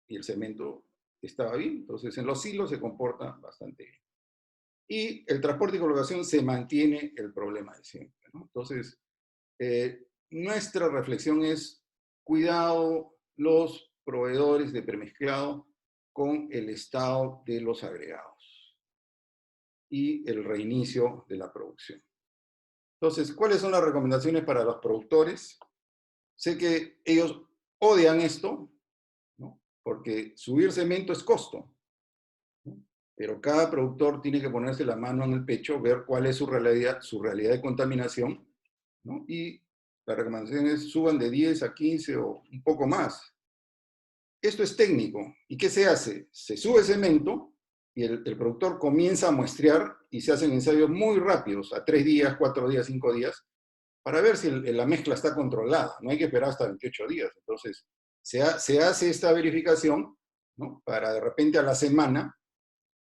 y el cemento estaba bien. Entonces, en los silos se comporta bastante bien. Y el transporte y colocación se mantiene el problema de siempre, ¿no? Entonces, nuestra reflexión es, cuidado los proveedores de premezclado con el estado de los agregados y el reinicio de la producción. Entonces, ¿cuáles son las recomendaciones para los productores? Sé que ellos odian esto, ¿no? Porque subir cemento es costo, ¿no? Pero cada productor tiene que ponerse la mano en el pecho, ver cuál es su realidad de contaminación, ¿no? Y la recomendación es suban de 10 a 15 o un poco más. esto es técnico. ¿Y qué se hace? Se sube cemento y el productor comienza a muestrear y se hacen ensayos muy rápidos, a 3 días, 4 días, 5 días, para ver si la mezcla está controlada. No hay que esperar hasta 28 días. Entonces, se hace esta verificación, ¿no? Para de repente a la semana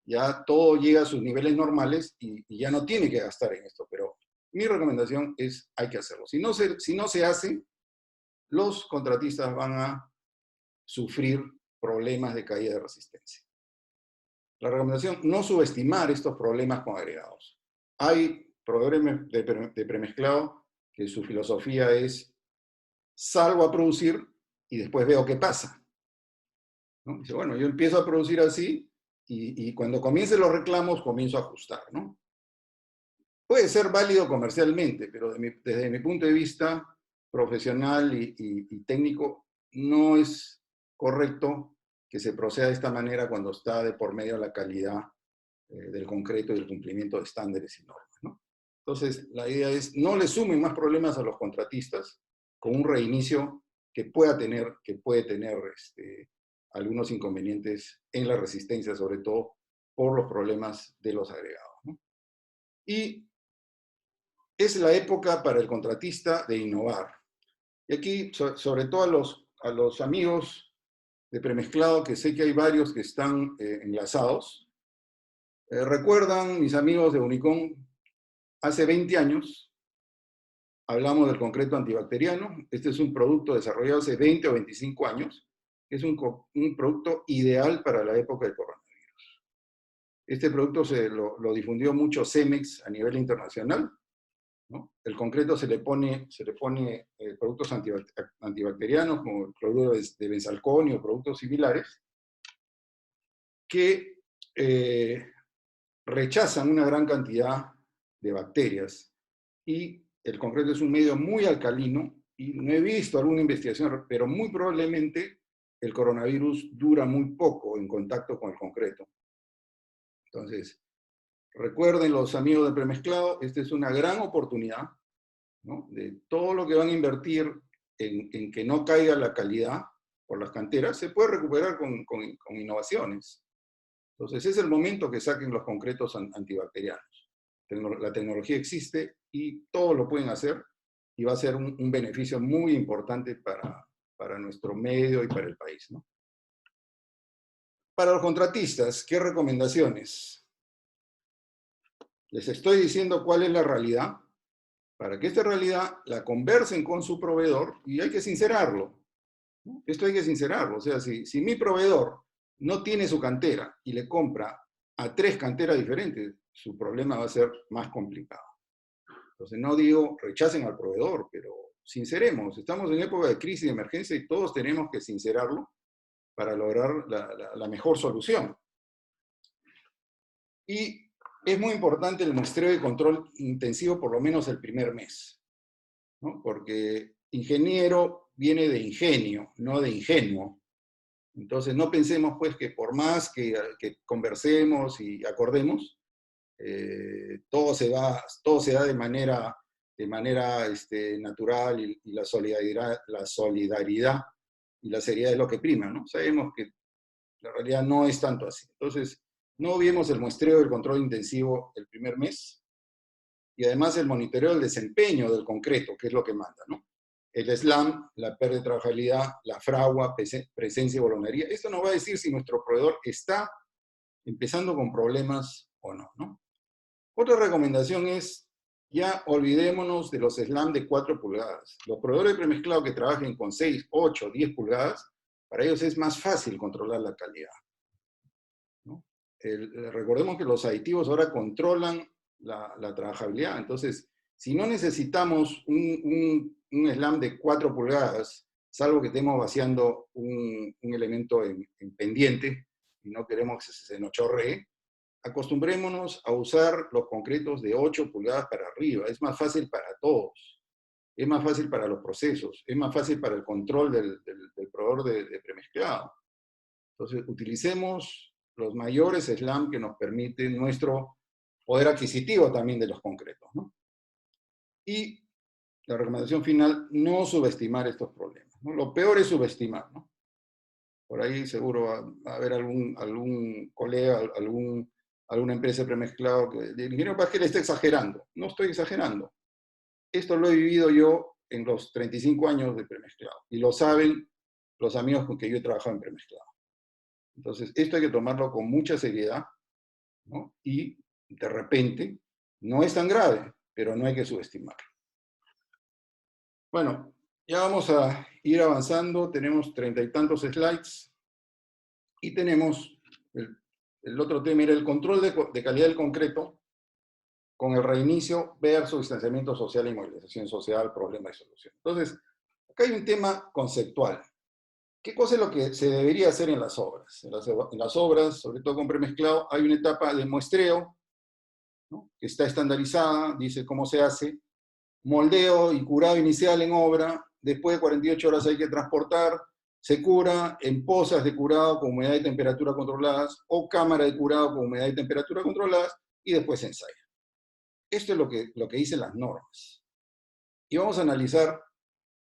ya todo llega a sus niveles normales y ya no tiene que gastar en esto. Pero mi recomendación es, hay que hacerlo. Si no se hace, los contratistas van a sufrir problemas de caída de resistencia. La recomendación, no subestimar estos problemas con agregados. Hay proveedores de premezclado que su filosofía es, salgo a producir y después veo qué pasa, ¿no? Dice, bueno, yo empiezo a producir así y cuando comiencen los reclamos comienzo a ajustar, ¿no? Puede ser válido comercialmente, pero desde mi punto de vista profesional y técnico, no es correcto que se proceda de esta manera cuando está de por medio la calidad del concreto y el cumplimiento de estándares y normas, ¿no? Entonces, la idea es, no le sumen más problemas a los contratistas con un reinicio que puede tener algunos inconvenientes en la resistencia, sobre todo por los problemas de los agregados, ¿no? Y es la época para el contratista de innovar. Y aquí, sobre todo a los amigos de premezclado, que sé que hay varios que están enlazados, recuerdan, mis amigos de Unicom, hace 20 años hablamos del concreto antibacteriano. Este es un producto desarrollado hace 20 o 25 años. Es un producto ideal para la época del coronavirus. Este producto lo difundió mucho Cemex a nivel internacional, ¿no? El concreto se le pone productos antibacterianos como el cloruro de benzalconio o productos similares que rechazan una gran cantidad de bacterias y el concreto es un medio muy alcalino y no he visto alguna investigación, pero muy probablemente el coronavirus dura muy poco en contacto con el concreto. Entonces, recuerden los amigos del premezclado, esta es una gran oportunidad, ¿no? De todo lo que van a invertir en que no caiga la calidad por las canteras, se puede recuperar con innovaciones. Entonces es el momento que saquen los concretos antibacterianos. La tecnología existe y todos lo pueden hacer y va a ser un beneficio muy importante para nuestro medio y para el país, ¿no? Para los contratistas, ¿qué recomendaciones? Les estoy diciendo cuál es la realidad, para que esta realidad la conversen con su proveedor y hay que sincerarlo, ¿no? Esto hay que sincerarlo. O sea, si mi proveedor no tiene su cantera y le compra a 3 canteras diferentes, su problema va a ser más complicado. Entonces no digo rechacen al proveedor, pero sinceremos. Estamos en época de crisis y de emergencia y todos tenemos que sincerarlo para lograr la mejor solución. Y es muy importante el muestreo y control intensivo por lo menos el primer mes, ¿no? Porque ingeniero viene de ingenio, no de ingenuo. Entonces no pensemos pues que por más que conversemos y acordemos, todo se da de manera natural y la solidaridad y la seriedad es lo que prima, ¿no? Sabemos que la realidad no es tanto así. Entonces, no vimos el muestreo del control intensivo el primer mes y además el monitoreo del desempeño del concreto, que es lo que manda, ¿no? El SLAM, la pérdida de trabajabilidad, la fragua, presencia y bolonería. Esto nos va a decir si nuestro proveedor está empezando con problemas o no, ¿no? Otra recomendación es, ya olvidémonos de los SLAM de 4 pulgadas. Los proveedores de premezclado que trabajen con 6, 8, 10 pulgadas, para ellos es más fácil controlar la calidad, ¿no? Recordemos que los aditivos ahora controlan la trabajabilidad. Entonces, si no necesitamos un SLAM de 4 pulgadas, salvo que estemos vaciando un elemento en pendiente y no queremos que se nos chorree, acostumbrémonos a usar los concretos de 8 pulgadas para arriba. Es más fácil para todos. Es más fácil para los procesos. Es más fácil para el control del proveedor de premezclado. Entonces, utilicemos los mayores SLAM que nos permiten nuestro poder adquisitivo también de los concretos, ¿no? Y la recomendación final, no subestimar estos problemas, ¿no? Lo peor es subestimar, ¿no? Por ahí seguro va a haber algún colega, alguna empresa de premezclado que el ingeniero Pasquel está exagerando. No estoy exagerando. Esto lo he vivido yo en los 35 años de premezclado. Y lo saben los amigos con que yo he trabajado en premezclado. Entonces, esto hay que tomarlo con mucha seriedad, ¿no? Y de repente, no es tan grave, pero no hay que subestimarlo. Bueno, ya vamos a ir avanzando. Tenemos 30 y tantos slides. Y tenemos, el otro tema era el control de calidad del concreto con el reinicio versus distanciamiento social y movilización social, problema y solución. Entonces, acá hay un tema conceptual. ¿Qué cosa es lo que se debería hacer en las obras? En las obras, sobre todo con premezclado, hay una etapa de muestreo, ¿no?, que está estandarizada, dice cómo se hace, moldeo y curado inicial en obra, después de 48 horas hay que transportar, se cura en pozas de curado con humedad y temperatura controladas o cámara de curado con humedad y temperatura controladas y después se ensaya. Esto es lo que dicen las normas. Y vamos a analizar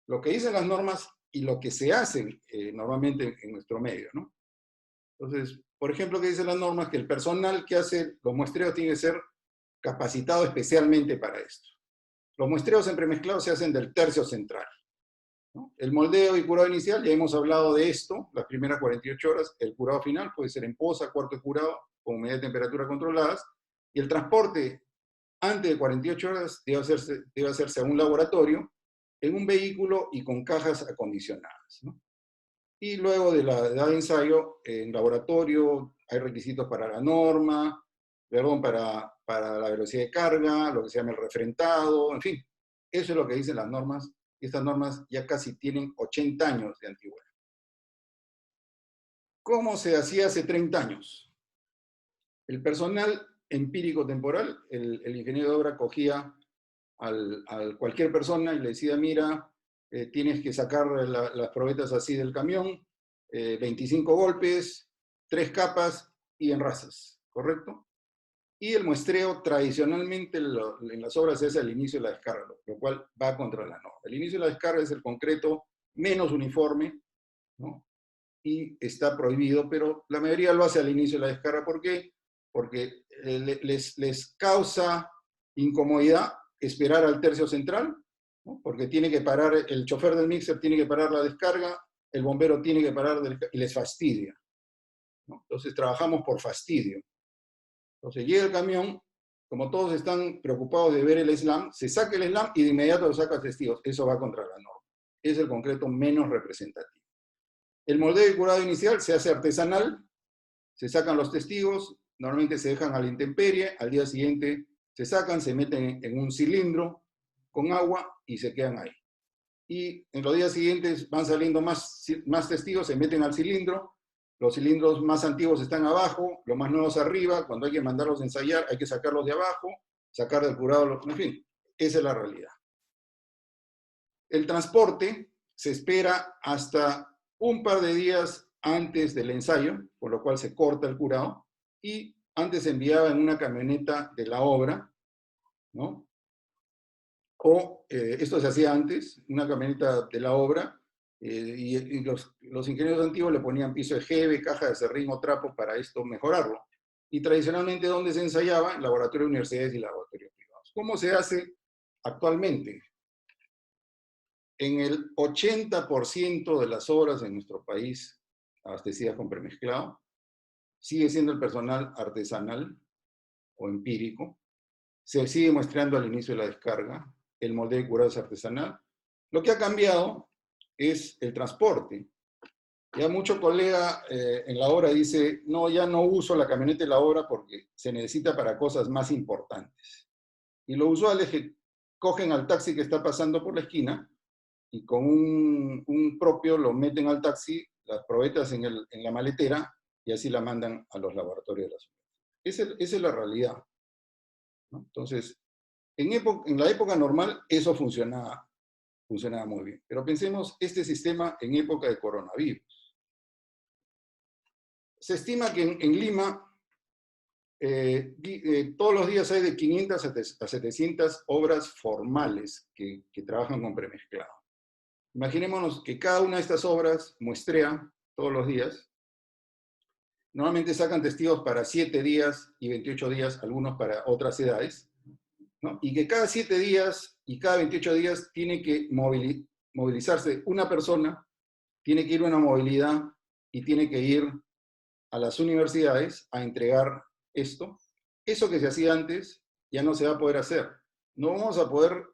lo que dicen las normas y lo que se hace normalmente en nuestro medio, ¿no? Entonces, por ejemplo, ¿qué dicen las normas? Que el personal que hace los muestreos tiene que ser capacitado especialmente para esto. Los muestreos en premezclado se hacen del tercio central, ¿no? El moldeo y curado inicial, ya hemos hablado de esto, las primeras 48 horas. El curado final puede ser en poza, cuarto de curado, con humedad y temperatura controladas. Y el transporte antes de 48 horas debe hacerse a un laboratorio, en un vehículo y con cajas acondicionadas, ¿no? Y luego de la edad de ensayo, en laboratorio hay requisitos para la norma, perdón, para la velocidad de carga, lo que se llama el refrentado, en fin. Eso es lo que dicen las normas. Estas normas ya casi tienen 80 años de antigüedad. ¿Cómo se hacía hace 30 años? El personal empírico temporal, el ingeniero de obra cogía a cualquier persona y le decía, mira, tienes que sacar las probetas así del camión, 25 golpes, 3 capas y enrasas, ¿correcto? Y el muestreo tradicionalmente en las obras es el inicio de la descarga, lo cual va contra la norma. El inicio de la descarga es el concreto menos uniforme, ¿no? Y está prohibido, pero la mayoría lo hace al inicio de la descarga. ¿Por qué? Porque les causa incomodidad esperar al tercio central, ¿no? Porque tiene que parar, el chofer del mixer tiene que parar la descarga, el bombero tiene que parar y les fastidia, ¿no? Entonces trabajamos por fastidio. Entonces llega el camión, como todos están preocupados de ver el slam, se saca el slam y de inmediato lo saca a testigos. Eso va contra la norma. Es el concreto menos representativo. El moldeo y curado inicial se hace artesanal, se sacan los testigos, normalmente se dejan a la intemperie, al día siguiente se sacan, se meten en un cilindro con agua y se quedan ahí. Y en los días siguientes van saliendo más testigos, se meten al cilindro, los cilindros más antiguos están abajo, los más nuevos arriba, cuando hay que mandarlos a ensayar hay que sacarlos de abajo, sacar del curado, en fin, esa es la realidad. El transporte se espera hasta un par de días antes del ensayo, por lo cual se corta el curado, y antes se enviaba en una camioneta de la obra, ¿no? O esto se hacía antes, una camioneta de la obra, y los ingenieros antiguos le ponían piso de jeve, caja de serrín o trapo para esto mejorarlo. Y tradicionalmente, ¿dónde se ensayaba? En laboratorios de universidades y laboratorios privados. ¿Cómo se hace actualmente? En el 80% de las obras en nuestro país abastecidas con premezclado, sigue siendo el personal artesanal o empírico, se sigue muestreando al inicio de la descarga, el moldeo y curado es artesanal. Lo que ha cambiado es el transporte. Ya mucho colega en la obra dice, no, ya no uso la camioneta de la obra porque se necesita para cosas más importantes. Y lo usual es que cogen al taxi que está pasando por la esquina y con un propio lo meten al taxi, las probetas en la maletera, y así la mandan a los laboratorios de la ciudad. Esa es la realidad, ¿no? Entonces, en la época normal eso funcionaba muy bien. Pero pensemos este sistema en época de coronavirus. Se estima que en Lima todos los días hay de 500 a 700 obras formales que trabajan con premezclado. Imaginémonos que cada una de estas obras muestrea todos los días. Normalmente sacan testigos para 7 días y 28 días, algunos para otras edades, ¿no? Y que cada 7 días y cada 28 días tiene que movilizarse una persona, tiene que ir a una movilidad y tiene que ir a las universidades a entregar esto. Eso que se hacía antes ya no se va a poder hacer. No vamos a poder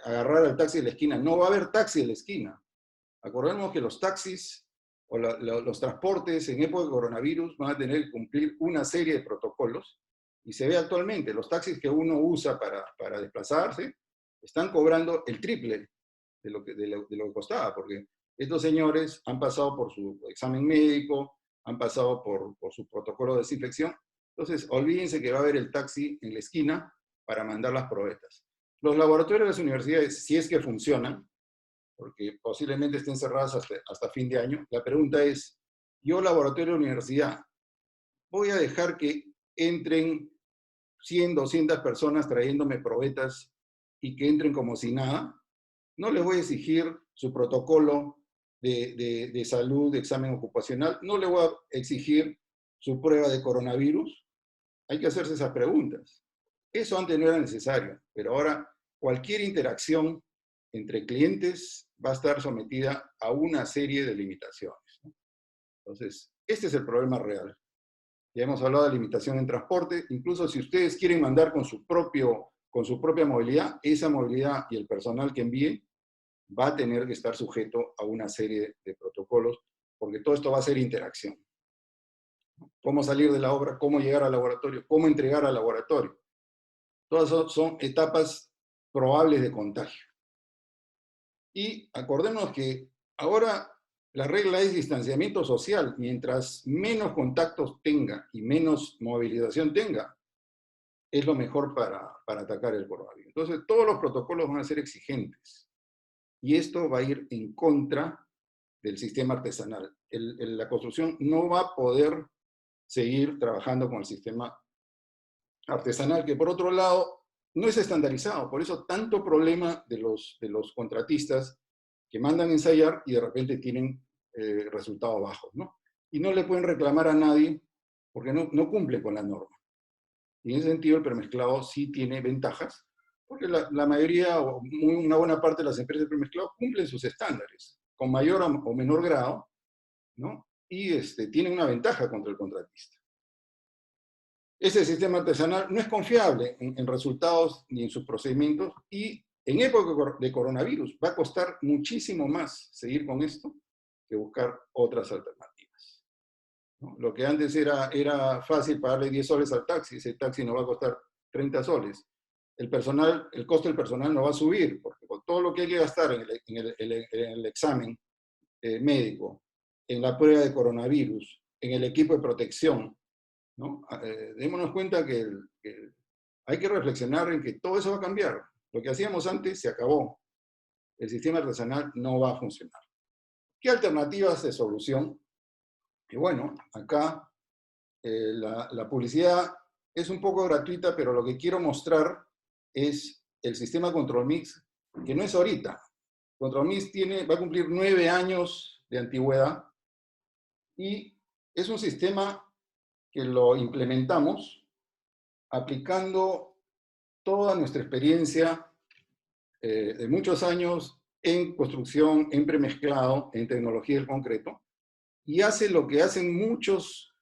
agarrar al taxi de la esquina. No va a haber taxi de la esquina. Acordemos que los taxis o los transportes en época de coronavirus van a tener que cumplir una serie de protocolos. Y se ve actualmente, los taxis que uno usa para desplazarse están cobrando el triple de lo que costaba, porque estos señores han pasado por su examen médico, han pasado por su protocolo de desinfección. Entonces, olvídense que va a haber el taxi en la esquina para mandar las probetas. Los laboratorios de las universidades, si es que funcionan, porque posiblemente estén cerradas hasta fin de año, la pregunta es, yo laboratorio de universidad, ¿voy a dejar que entren 100, 200 personas trayéndome probetas y que entren como si nada? No les voy a exigir su protocolo de salud, de examen ocupacional, no les voy a exigir su prueba de coronavirus. Hay que hacerse esas preguntas. Eso antes no era necesario, pero ahora cualquier interacción entre clientes va a estar sometida a una serie de limitaciones, ¿no? Entonces, este es el problema real. Ya hemos hablado de limitación en transporte, incluso si ustedes quieren mandar con su propia movilidad, esa movilidad y el personal que envíe va a tener que estar sujeto a una serie de protocolos, porque todo esto va a ser interacción. Cómo salir de la obra, cómo llegar al laboratorio, cómo entregar al laboratorio. Todas son etapas probables de contagio. Y acordémonos que ahora la regla es distanciamiento social. Mientras menos contactos tenga y menos movilización tenga, es lo mejor para atacar el coronavirus. Entonces, todos los protocolos van a ser exigentes. Y esto va a ir en contra del sistema artesanal. La construcción no va a poder seguir trabajando con el sistema artesanal, que por otro lado no es estandarizado. Por eso tanto problema de los contratistas que mandan ensayar y de repente tienen resultados bajos, ¿no? Y no le pueden reclamar a nadie porque no cumple con la norma. Y en ese sentido el premezclado sí tiene ventajas, porque la mayoría o una buena parte de las empresas de premezclado cumplen sus estándares, con mayor o menor grado, ¿no? Y tienen una ventaja contra el contratista. Ese sistema artesanal no es confiable en resultados ni en sus procedimientos, y en época de coronavirus va a costar muchísimo más seguir con esto que buscar otras alternativas, ¿no? Lo que antes era fácil pagarle 10 soles al taxi, ese taxi nos va a costar 30 soles. El costo del personal no va a subir, porque con todo lo que hay que gastar en el examen médico, en la prueba de coronavirus, en el equipo de protección, ¿no? Démonos cuenta que hay que reflexionar en que todo eso va a cambiar. Lo que hacíamos antes se acabó. El sistema artesanal no va a funcionar. ¿Qué alternativas de solución? Y bueno, acá la publicidad es un poco gratuita, pero lo que quiero mostrar es el sistema Control Mix, que no es ahorita. Control Mix va a cumplir 9 años de antigüedad y es un sistema que lo implementamos aplicando toda nuestra experiencia de muchos años en construcción, en premezclado, en tecnología del concreto, y hace lo que hacen muchos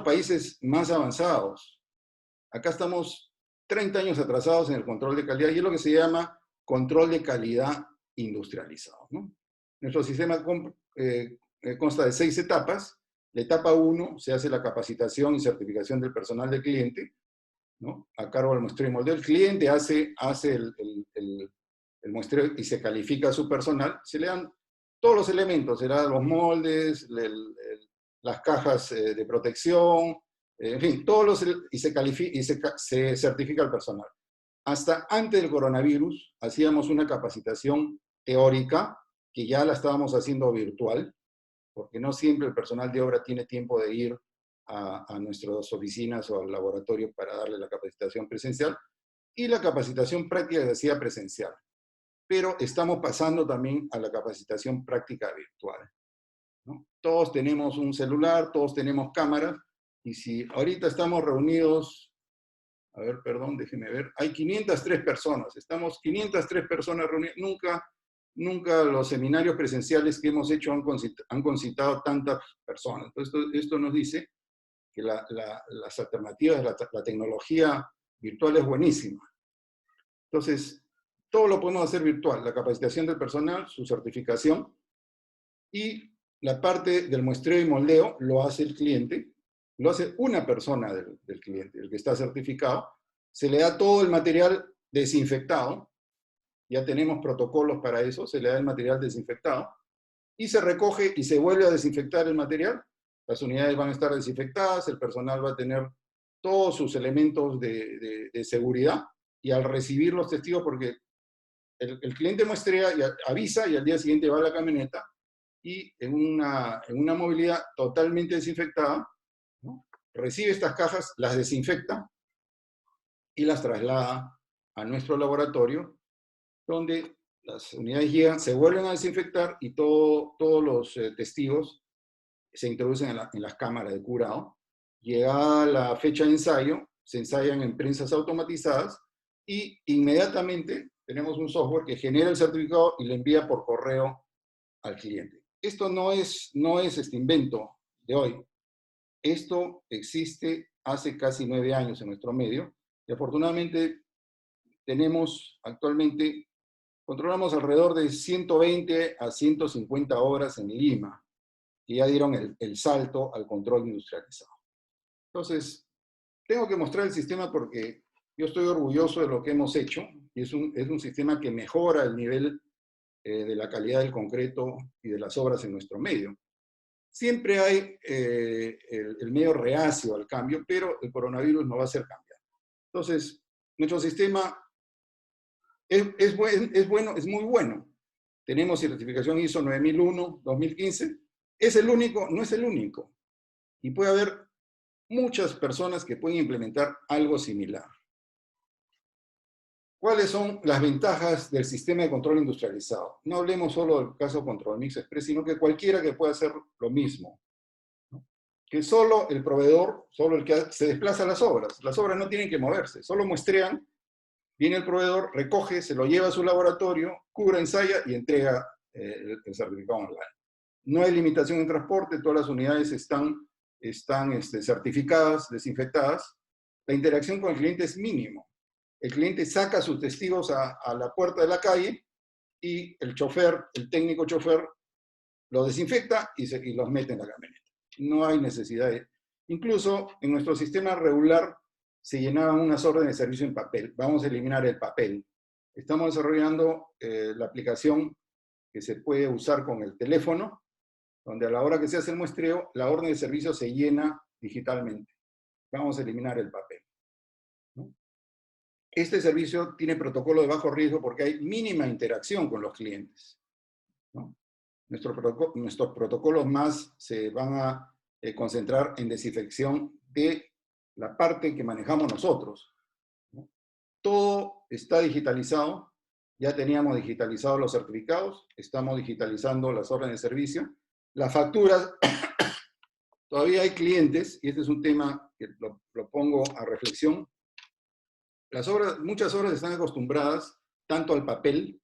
países más avanzados. Acá estamos 30 años atrasados en el control de calidad, y es lo que se llama control de calidad industrializado, ¿no? Nuestro sistema consta de 6 etapas. La etapa 1 se hace la capacitación y certificación del personal del cliente, ¿no? A cargo del muestreo y moldeo. El cliente hace el muestreo y se califica a su personal. Se le dan todos los elementos, se le dan los moldes, las cajas de protección, en fin, y se certifica al personal. Hasta antes del coronavirus hacíamos una capacitación teórica, que ya la estábamos haciendo virtual, porque no siempre el personal de obra tiene tiempo de ir a nuestras oficinas o al laboratorio para darle la capacitación presencial, y la capacitación práctica se hacía presencial. Pero estamos pasando también a la capacitación práctica virtual. ¿no? Todos tenemos un celular, todos tenemos cámaras, y si ahorita estamos reunidos, a ver, perdón, déjeme ver, hay 503 personas, estamos 503 personas reunidas, nunca los seminarios presenciales que hemos hecho han concitado tantas personas. Entonces, esto nos dice que las alternativas, la tecnología virtual es buenísima. Entonces, todo lo podemos hacer virtual, la capacitación del personal, su certificación, y la parte del muestreo y moldeo lo hace el cliente, lo hace una persona del cliente, el que está certificado, se le da todo el material desinfectado, ya tenemos protocolos para eso, se le da el material desinfectado, y se recoge y se vuelve a desinfectar el material, las unidades van a estar desinfectadas, el personal va a tener todos sus elementos de seguridad, y al recibir los testigos, porque el cliente muestrea y avisa, y al día siguiente va a la camioneta, y en una movilidad totalmente desinfectada, ¿no? Recibe estas cajas, las desinfecta y las traslada a nuestro laboratorio, donde las unidades llegan, se vuelven a desinfectar y todos los testigos se introducen en las cámaras de curado. Llegada la fecha de ensayo, se ensayan en prensas automatizadas y inmediatamente tenemos un software que genera el certificado y le envía por correo al cliente. Esto no es este invento de hoy. Esto existe hace casi 9 años en nuestro medio y afortunadamente tenemos actualmente, controlamos alrededor de 120 a 150 obras en Lima, que ya dieron el salto al control industrializado. Entonces, tengo que mostrar el sistema porque yo estoy orgulloso de lo que hemos hecho y es un sistema que mejora el nivel de la calidad del concreto y de las obras en nuestro medio. Siempre hay el medio reacio al cambio, pero el coronavirus no va a hacer cambiar. Entonces, nuestro sistema es bueno, es muy bueno. Tenemos certificación ISO 9001, 2015. ¿Es el único? No es el único. Y puede haber muchas personas que pueden implementar algo similar. ¿Cuáles son las ventajas del sistema de control industrializado? No hablemos solo del caso Control Mix Express, sino que cualquiera que pueda hacer lo mismo, ¿no? Que solo el proveedor, solo el que se desplaza a las obras no tienen que moverse, solo muestrean, viene el proveedor, recoge, se lo lleva a su laboratorio, cubre, ensaya y entrega el certificado online. No hay limitación en transporte, todas las unidades están certificadas, desinfectadas. La interacción con el cliente es mínimo. El cliente saca a sus testigos a la puerta de la calle y el chofer, el técnico chofer, los desinfecta y los mete en la camioneta. No hay necesidad de... Incluso en nuestro sistema regular se llenaban unas órdenes de servicio en papel. Vamos a eliminar el papel. Estamos desarrollando la aplicación que se puede usar con el teléfono, donde a la hora que se hace el muestreo, la orden de servicio se llena digitalmente. Vamos a eliminar el papel, ¿no? Este servicio tiene protocolo de bajo riesgo porque hay mínima interacción con los clientes, ¿no? Nuestros protocolos más se van a concentrar en desinfección de la parte que manejamos nosotros, ¿no? Todo está digitalizado, ya teníamos digitalizados los certificados, estamos digitalizando las órdenes de servicio, las facturas. Todavía hay clientes, y este es un tema que lo pongo a reflexión, muchas obras están acostumbradas tanto al papel,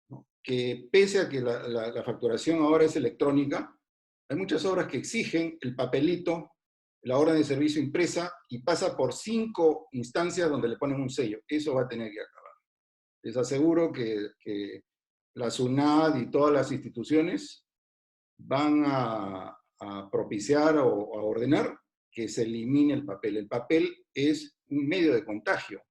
¿no? Que pese a que la facturación ahora es electrónica, hay muchas obras que exigen el papelito, la orden de servicio impresa, y pasa por 5 instancias donde le ponen un sello. Eso va a tener que acabar. Les aseguro que la SUNAT y todas las instituciones van a propiciar o a ordenar que se elimine el papel. El papel es un medio de contagio.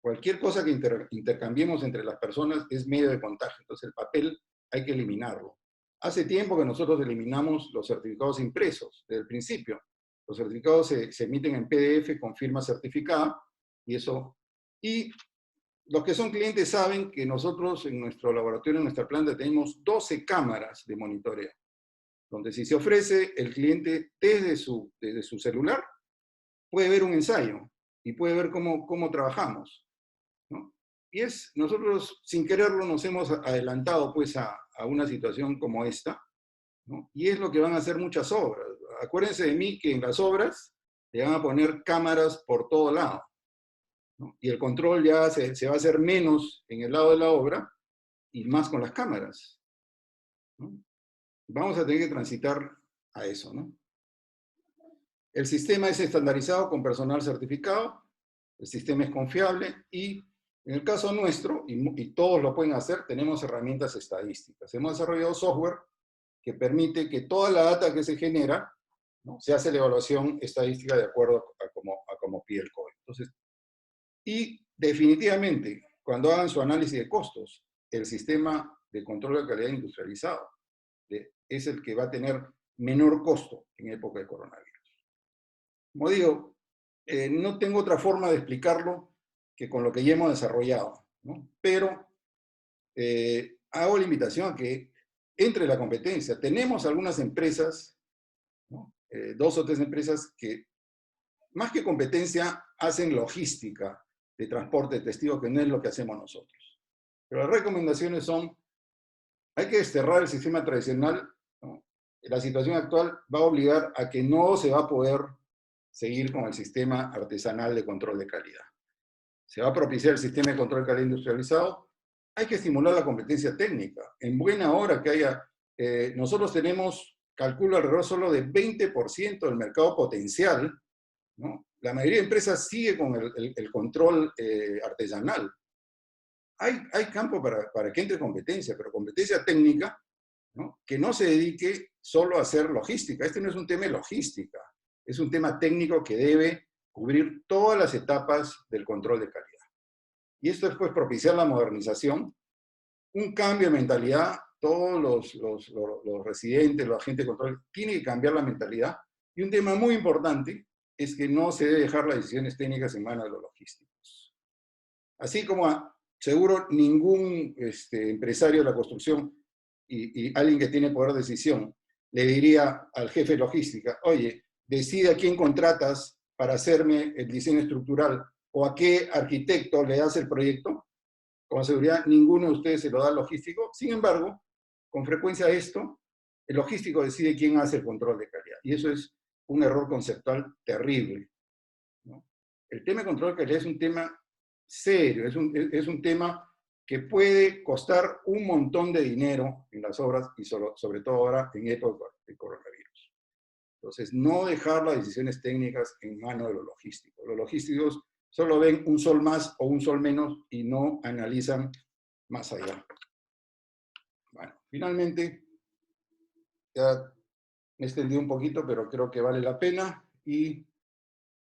Cualquier cosa que intercambiemos entre las personas es medio de contagio. Entonces el papel hay que eliminarlo. Hace tiempo que nosotros eliminamos los certificados impresos, desde el principio. Los certificados se emiten en PDF con firma certificada y eso. Y los que son clientes saben que nosotros en nuestro laboratorio, en nuestra planta, tenemos 12 cámaras de monitoreo, donde si se ofrece, el cliente desde su celular puede ver un ensayo y puede ver cómo trabajamos, ¿no? Y nosotros sin quererlo nos hemos adelantado pues a una situación como esta, ¿no? Y es lo que van a hacer muchas obras. Acuérdense de mí que en las obras le van a poner cámaras por todo lado, ¿no? Y el control ya se va a hacer menos en el lado de la obra y más con las cámaras, ¿no? Vamos a tener que transitar a eso, ¿no? El sistema es estandarizado con personal certificado, el sistema es confiable y en el caso nuestro, y todos lo pueden hacer, tenemos herramientas estadísticas. Hemos desarrollado software que permite que toda la data que se genera, ¿no?, se hace la evaluación estadística de acuerdo a cómo pide el código. Entonces, y definitivamente, cuando hagan su análisis de costos, el sistema de control de calidad industrializado es el que va a tener menor costo en época de coronavirus. Como digo, no tengo otra forma de explicarlo que con lo que ya hemos desarrollado, ¿no? Pero hago la invitación a que entre la competencia. Tenemos algunas empresas, ¿no?, 2 o 3 empresas que, más que competencia, hacen logística de transporte de testigos, que no es lo que hacemos nosotros. Pero las recomendaciones son, hay que desterrar el sistema tradicional, ¿no? La situación actual va a obligar a que no se va a poder seguir con el sistema artesanal de control de calidad. Se va a propiciar el sistema de control de calidad industrializado. Hay que estimular la competencia técnica. En buena hora que haya, nosotros tenemos, calculo, alrededor solo de 20% del mercado potencial, ¿no? La mayoría de empresas sigue con el control artesanal. Hay campo para que entre competencia, pero competencia técnica, ¿no?, que no se dedique solo a hacer logística. Este no es un tema de logística, es un tema técnico que debe cubrir todas las etapas del control de calidad. Y esto es, pues, propiciar la modernización, un cambio de mentalidad. Todos los residentes, los agentes de control, tienen que cambiar la mentalidad. Y un tema muy importante es que no se debe dejar las decisiones técnicas en manos de los logísticos. Así como seguro ningún empresario de la construcción y alguien que tiene poder de decisión le diría al jefe de logística, oye, decide a quién contratas para hacerme el diseño estructural o a qué arquitecto le das el proyecto. Con seguridad ninguno de ustedes se lo da al logístico. Sin embargo, con frecuencia esto, el logístico decide quién hace el control de calidad. Y eso es un error conceptual terrible, ¿no? El tema de control de calidad es un tema serio, es un tema que puede costar un montón de dinero en las obras y sobre todo ahora en época de coronavirus. Entonces, no dejar las decisiones técnicas en manos de los logísticos. Los logísticos solo ven un sol más o un sol menos y no analizan más allá. Bueno, finalmente, ya me extendí un poquito, pero creo que vale la pena y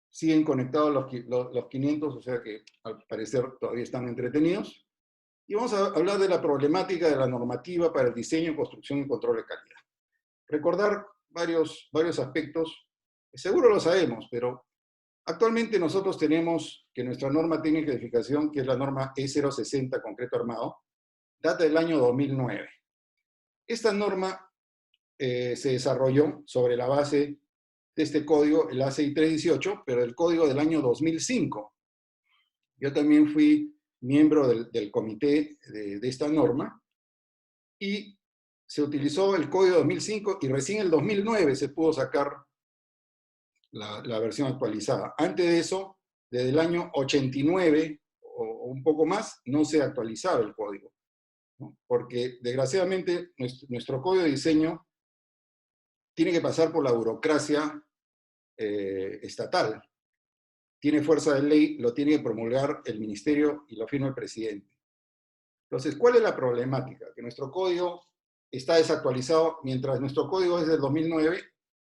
siguen conectados los 500, o sea que al parecer todavía están entretenidos. Y vamos a hablar de la problemática de la normativa para el diseño, construcción y control de calidad. Recordar varios aspectos, seguro lo sabemos, pero actualmente nosotros tenemos que nuestra norma técnica de edificación, que es la norma E060 concreto armado, data del año 2009. Esta norma se desarrolló sobre la base de este código, el ACI 318, pero el código del año 2005. Yo también fui miembro del comité de esta norma y se utilizó el código 2005 y recién en el 2009 se pudo sacar la versión actualizada. Antes de eso, desde el año 89 o un poco más, no se actualizaba el código, ¿no? Porque desgraciadamente nuestro código de diseño tiene que pasar por la burocracia estatal. Tiene fuerza de ley, lo tiene que promulgar el ministerio y lo firma el presidente. Entonces, ¿cuál es la problemática? Que nuestro código está desactualizado, mientras nuestro código es del 2009,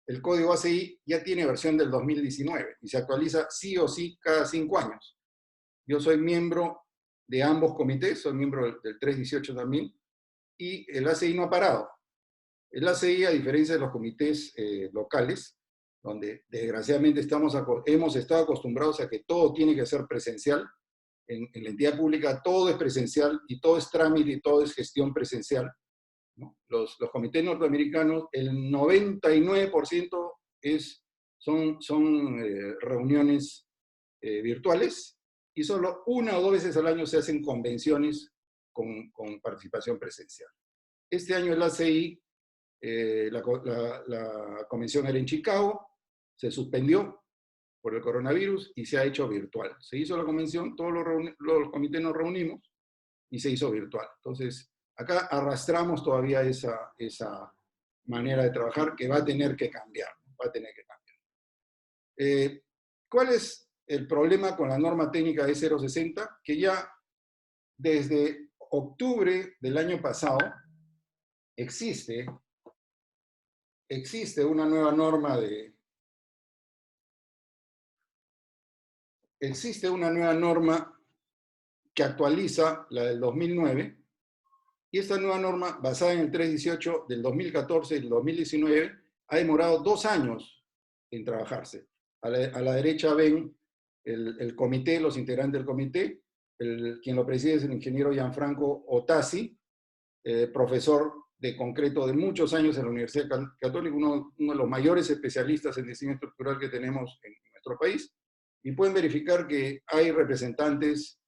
el código ACI ya tiene versión del 2019 y se actualiza sí o sí cada 5 años. Yo soy miembro de ambos comités, soy miembro del 318 también, y el ACI no ha parado. El ACI, a diferencia de los comités locales, donde desgraciadamente hemos estado acostumbrados a que todo tiene que ser presencial, en la entidad pública todo es presencial y todo es trámite y todo es gestión presencial, ¿no? Los comités norteamericanos, el 99% son reuniones virtuales y solo 1 o 2 veces al año se hacen convenciones con participación presencial. Este año el ACI la convención era en Chicago, se suspendió por el coronavirus y se ha hecho virtual. Se hizo la convención, todos los comités nos reunimos y se hizo virtual. Entonces, acá arrastramos todavía esa manera de trabajar que va a tener que cambiar. Va a tener que cambiar. ¿Cuál es el problema con la norma técnica de 060? Que ya desde octubre del año pasado existe una nueva norma que actualiza la del 2009, y esta nueva norma, basada en el 318 del 2014 y del 2019, ha demorado 2 años en trabajarse. A la derecha ven el comité, los integrantes del comité. Quien lo preside es el ingeniero Gianfranco Otassi, profesor de concreto de muchos años en la Universidad Católica, uno de los mayores especialistas en diseño estructural que tenemos en nuestro país. Y pueden verificar que hay representantes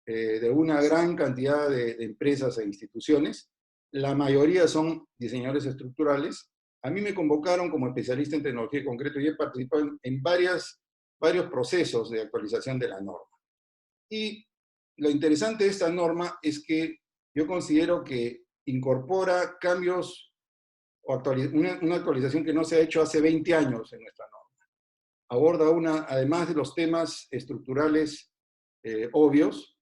de una gran cantidad de empresas e instituciones. La mayoría son diseñadores estructurales. A mí me convocaron como especialista en tecnología de concreto y he participado en varios procesos de actualización de la norma. Y lo interesante de esta norma es que yo considero que incorpora cambios o una actualización que no se ha hecho hace 20 años en nuestra norma. Aborda además de los temas estructurales obvios,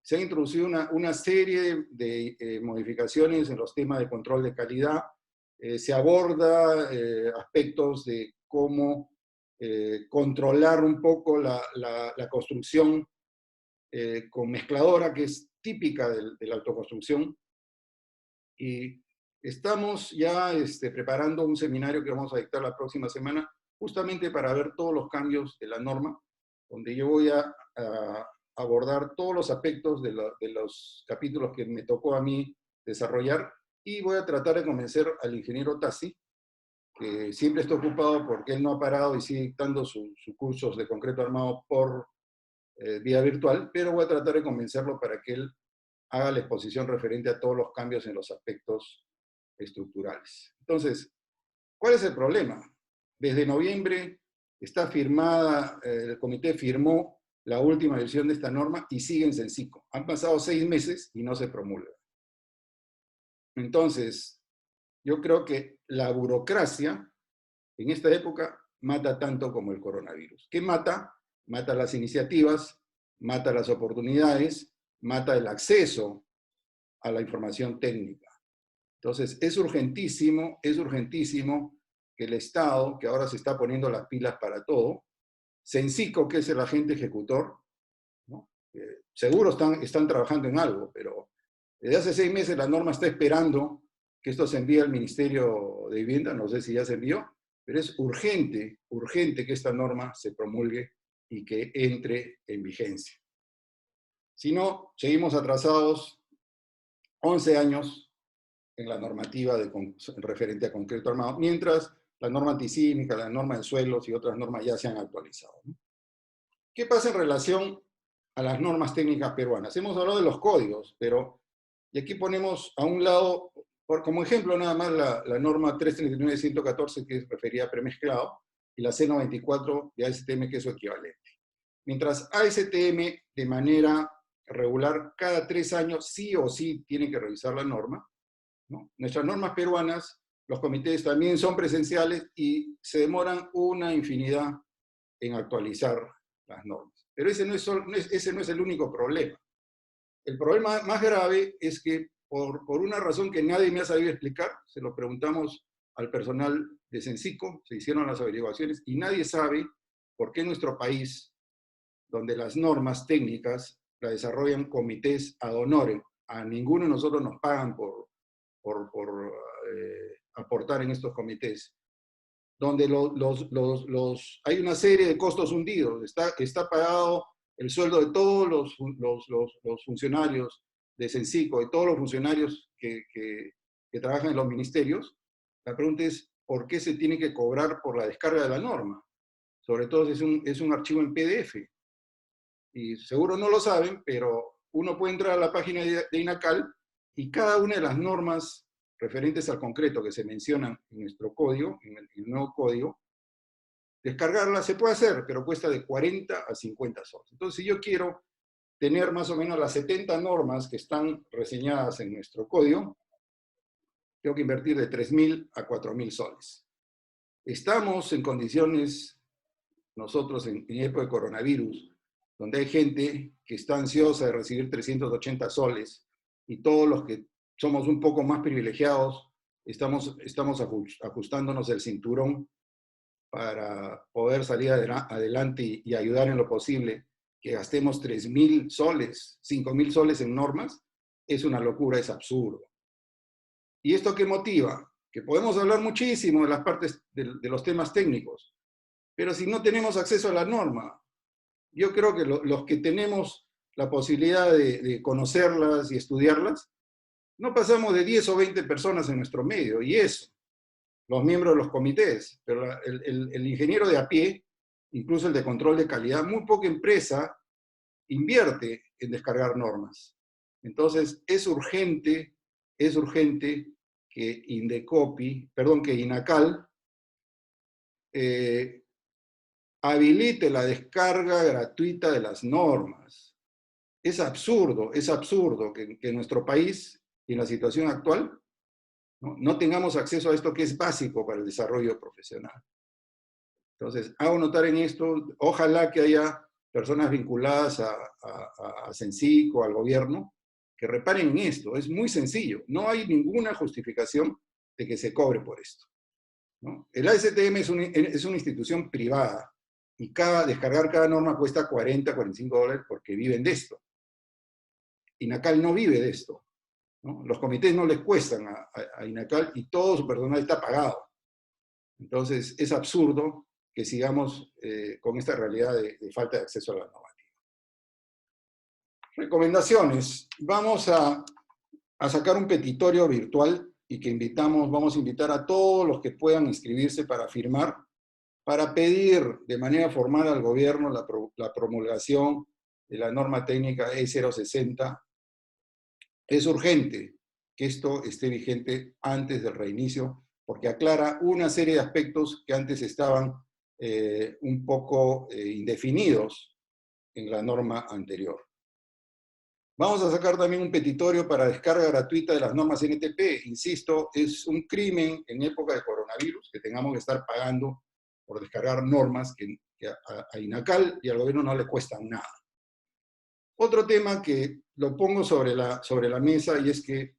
se ha introducido una serie de modificaciones en los temas de control de calidad. Se aborda aspectos de cómo controlar un poco la construcción con mezcladora, que es típica de la autoconstrucción. Y estamos ya preparando un seminario que vamos a dictar la próxima semana, justamente para ver todos los cambios de la norma, donde yo voy a abordar todos los aspectos de los capítulos que me tocó a mí desarrollar, y voy a tratar de convencer al ingeniero Tassi, que siempre está ocupado porque él no ha parado y sigue dictando sus cursos de concreto armado por vía virtual, pero voy a tratar de convencerlo para que él haga la exposición referente a todos los cambios en los aspectos estructurales. Entonces, ¿cuál es el problema? Desde noviembre está firmada, el comité firmó la última versión de esta norma y sigue en Censico. Han pasado 6 meses y no se promulga. Entonces, yo creo que la burocracia en esta época mata tanto como el coronavirus. ¿Qué mata? Mata las iniciativas, mata las oportunidades, mata el acceso a la información técnica. Entonces, es urgentísimo que el Estado, que ahora se está poniendo las pilas para todo, Censico, que es el agente ejecutor, ¿no? Seguro están trabajando en algo, pero desde hace 6 meses la norma está esperando que esto se envíe al Ministerio de Vivienda, no sé si ya se envió, pero es urgente que esta norma se promulgue y que entre en vigencia. Si no, seguimos atrasados 11 años en la normativa referente a concreto armado, mientras la norma antisísmica, la norma de suelos y otras normas ya se han actualizado, ¿no? ¿Qué pasa en relación a las normas técnicas peruanas? Hemos hablado de los códigos, pero y aquí ponemos a un lado, como ejemplo nada más, la norma 339-114, que es referida a premezclado, y la C94 de ASTM, que es su equivalente. Mientras ASTM, de manera regular, cada 3 años sí o sí tiene que revisar la norma, ¿no? Nuestras normas peruanas, los comités también son presenciales y se demoran una infinidad en actualizar las normas. Pero ese no es el único problema. El problema más grave es que por una razón que nadie me ha sabido explicar, se lo preguntamos al personal de Censico, se hicieron las averiguaciones y nadie sabe por qué nuestro país, donde las normas técnicas las desarrollan comités ad honorem, a ninguno de nosotros nos pagan por aportar en estos comités, donde hay una serie de costos hundidos, está pagado el sueldo de todos los funcionarios de Censico, de todos los funcionarios que trabajan en los ministerios. La pregunta es, ¿por qué se tiene que cobrar por la descarga de la norma? Sobre todo si es un archivo en PDF. Y seguro no lo saben, pero uno puede entrar a la página de INACAL y cada una de las normas referentes al concreto que se mencionan en nuestro código, en el nuevo código, descargarlas se puede hacer, pero cuesta de 40 a 50 soles. Entonces, si yo quiero tener más o menos las 70 normas que están reseñadas en nuestro código, tengo que invertir de 3.000 a 4.000 soles. Estamos en condiciones, nosotros en época de coronavirus, donde hay gente que está ansiosa de recibir 380 soles y todos los que somos un poco más privilegiados estamos ajustándonos el cinturón para poder salir adelante y ayudar en lo posible, que gastemos 3.000 soles, 5.000 soles en normas, es una locura, es absurdo. ¿Y esto qué motiva? Que podemos hablar muchísimo de las partes de los temas técnicos, pero si no tenemos acceso a la norma, yo creo que los que tenemos la posibilidad de conocerlas y estudiarlas, no pasamos de 10 o 20 personas en nuestro medio, y eso, los miembros de los comités, pero el ingeniero de a pie, incluso el de control de calidad, muy poca empresa invierte en descargar normas. Entonces, es urgente que que INACAL habilite la descarga gratuita de las normas. Es absurdo que en nuestro país y en la situación actual no tengamos acceso a esto que es básico para el desarrollo profesional. Entonces, hago notar en esto, ojalá que haya personas vinculadas a CENSIC o al gobierno que reparen en esto. Es muy sencillo. No hay ninguna justificación de que se cobre por esto, ¿no? El ASTM es una institución privada y descargar cada norma cuesta 40, 45 dólares porque viven de esto. INACAL no vive de esto, ¿no? Los comités no les cuestan a INACAL y todo su personal está pagado. Entonces, es absurdo que sigamos con esta realidad de falta de acceso a la normativa. Recomendaciones. Vamos a sacar un petitorio virtual y que vamos a invitar a todos los que puedan inscribirse para firmar, para pedir de manera formal al gobierno la promulgación de la norma técnica E060. Es urgente que esto esté vigente antes del reinicio, porque aclara una serie de aspectos que antes estaban un poco indefinidos en la norma anterior. Vamos a sacar también un petitorio para descarga gratuita de las normas NTP. Insisto, es un crimen en época de coronavirus que tengamos que estar pagando por descargar normas que a INACAL y al gobierno no le cuestan nada. Otro tema que lo pongo sobre la mesa y es que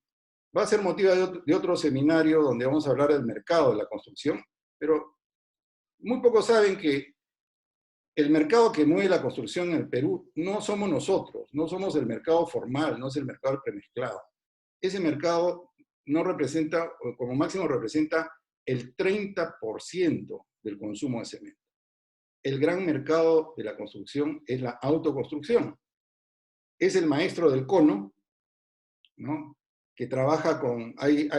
va a ser motivo de otro seminario donde vamos a hablar del mercado de la construcción, pero muy pocos saben que el mercado que mueve la construcción en el Perú no somos nosotros, no somos el mercado formal, no es el mercado premezclado. Ese mercado no representa, o como máximo representa, el 30% del consumo de cemento. El gran mercado de la construcción es la autoconstrucción. Es el maestro del cono, ¿no? Que trabaja hay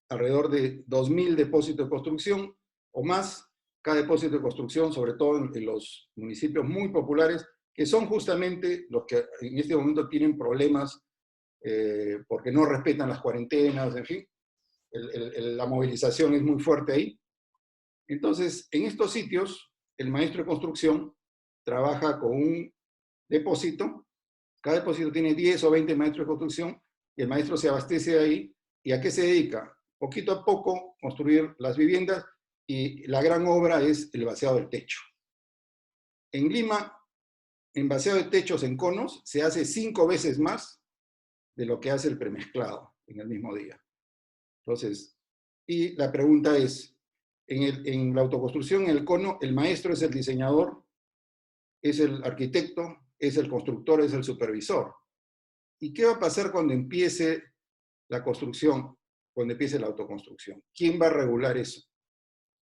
alrededor de 2.000 depósitos de construcción o más. Cada depósito de construcción, sobre todo en los municipios muy populares, que son justamente los que en este momento tienen problemas porque no respetan las cuarentenas, en fin, la movilización es muy fuerte ahí. Entonces, en estos sitios, el maestro de construcción trabaja con un depósito, cada depósito tiene 10 o 20 maestros de construcción, y el maestro se abastece de ahí. ¿Y a qué se dedica? Poquito a poco construir las viviendas, y la gran obra es el vaciado del techo. En Lima, en vaciado de techos en conos, se hace 5 veces más de lo que hace el premezclado en el mismo día. Entonces, y la pregunta es, en la autoconstrucción, en el cono, el maestro es el diseñador, es el arquitecto, es el constructor, es el supervisor. ¿Y qué va a pasar cuando empiece la construcción, cuando empiece la autoconstrucción? ¿Quién va a regular eso?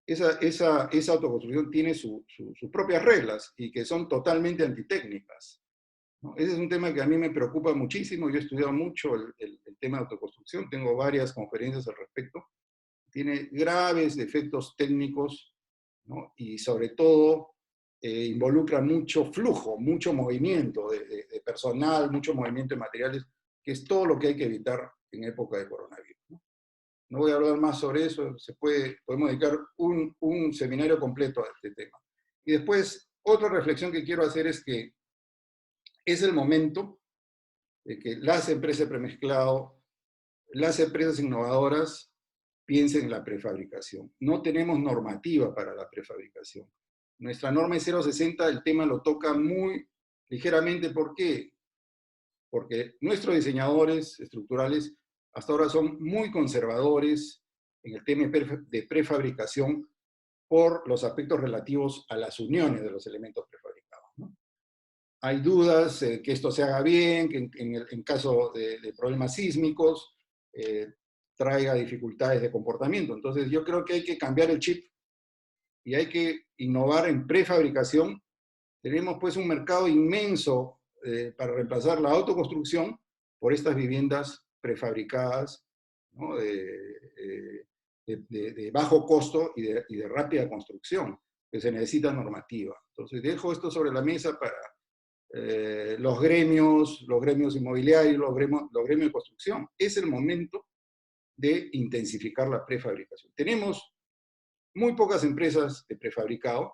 Esa autoconstrucción tiene sus propias reglas y que son totalmente antitécnicas, ¿no? Ese es un tema que a mí me preocupa muchísimo. Yo he estudiado mucho el tema de autoconstrucción, tengo varias conferencias al respecto. Tiene graves defectos técnicos, ¿no? Y sobre todo involucra mucho flujo, mucho movimiento de personal, mucho movimiento de materiales, que es todo lo que hay que evitar en época de coronavirus, ¿no? No voy a hablar más sobre eso, podemos dedicar un seminario completo a este tema. Y después, otra reflexión que quiero hacer es que es el momento de que las empresas de premezclado, las empresas innovadoras, piensen en la prefabricación. No tenemos normativa para la prefabricación. Nuestra norma es 060, el tema lo toca muy ligeramente. ¿Por qué? Porque nuestros diseñadores estructurales hasta ahora son muy conservadores en el tema de prefabricación por los aspectos relativos a las uniones de los elementos prefabricados, ¿no? Hay dudas que esto se haga bien, que en caso de problemas sísmicos traiga dificultades de comportamiento. Entonces yo creo que hay que cambiar el chip y hay que innovar en prefabricación. Tenemos pues un mercado inmenso para reemplazar la autoconstrucción por estas viviendas prefabricadas, ¿no? de bajo costo y de rápida construcción, que se necesita normativa. Entonces dejo esto sobre la mesa para los gremios inmobiliarios, los gremios de construcción. Es el momento de intensificar la prefabricación. Tenemos muy pocas empresas de prefabricado,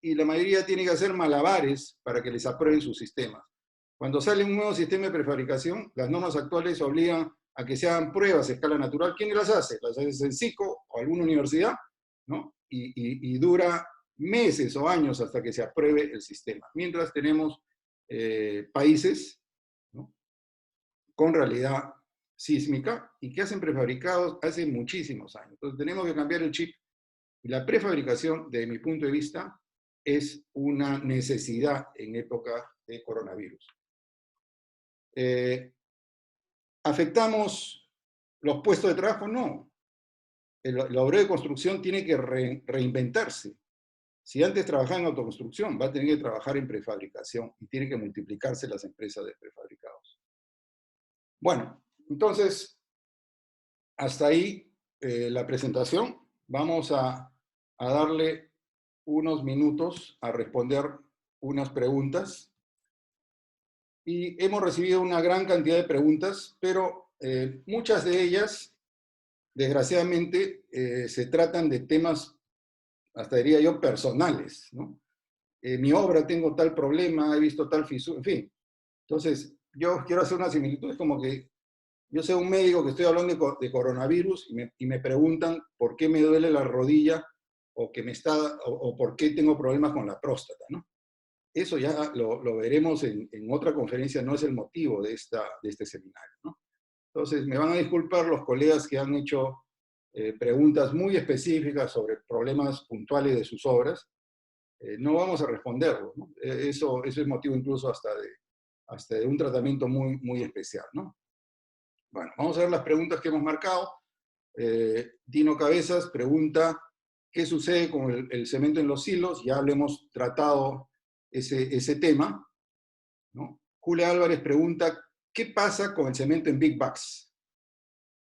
y la mayoría tiene que hacer malabares para que les aprueben sus sistemas. Cuando sale un nuevo sistema de prefabricación, las normas actuales obligan a que se hagan pruebas a escala natural. ¿Quién las hace? Las hace el SICO o alguna universidad, ¿no? Y dura meses o años hasta que se apruebe el sistema. Mientras tenemos países, ¿no?, con realidad sísmica y que hacen prefabricados hace muchísimos años. Entonces tenemos que cambiar el chip. Y la prefabricación, desde mi punto de vista, es una necesidad en época de coronavirus. ¿Afectamos los puestos de trabajo? No. La obra de construcción tiene que reinventarse. Si antes trabajaba en autoconstrucción, va a tener que trabajar en prefabricación y tiene que multiplicarse las empresas de prefabricados. Bueno, entonces, hasta ahí la presentación. Vamos a darle unos minutos a responder unas preguntas. Y hemos recibido una gran cantidad de preguntas, pero muchas de ellas, desgraciadamente, se tratan de temas, hasta diría yo, personales, ¿no? Mi obra tengo tal problema, he visto tal fisura, en fin. Entonces, yo quiero hacer una similitud, es como que yo soy un médico que estoy hablando de coronavirus y me preguntan por qué me duele la rodilla o por qué tengo problemas con la próstata, ¿no? Eso ya lo veremos en otra conferencia, no es el motivo de este seminario, ¿no? Entonces, me van a disculpar los colegas que han hecho preguntas muy específicas sobre problemas puntuales de sus obras. No vamos a responderlo, ¿no? Eso es motivo incluso hasta de un tratamiento muy, muy especial, ¿no? Bueno, vamos a ver las preguntas que hemos marcado. Dino Cabezas pregunta, ¿qué sucede con el cemento en los silos? Ya lo hemos tratado ese tema, ¿no? Julia Álvarez pregunta, ¿qué pasa con el cemento en Big Bags?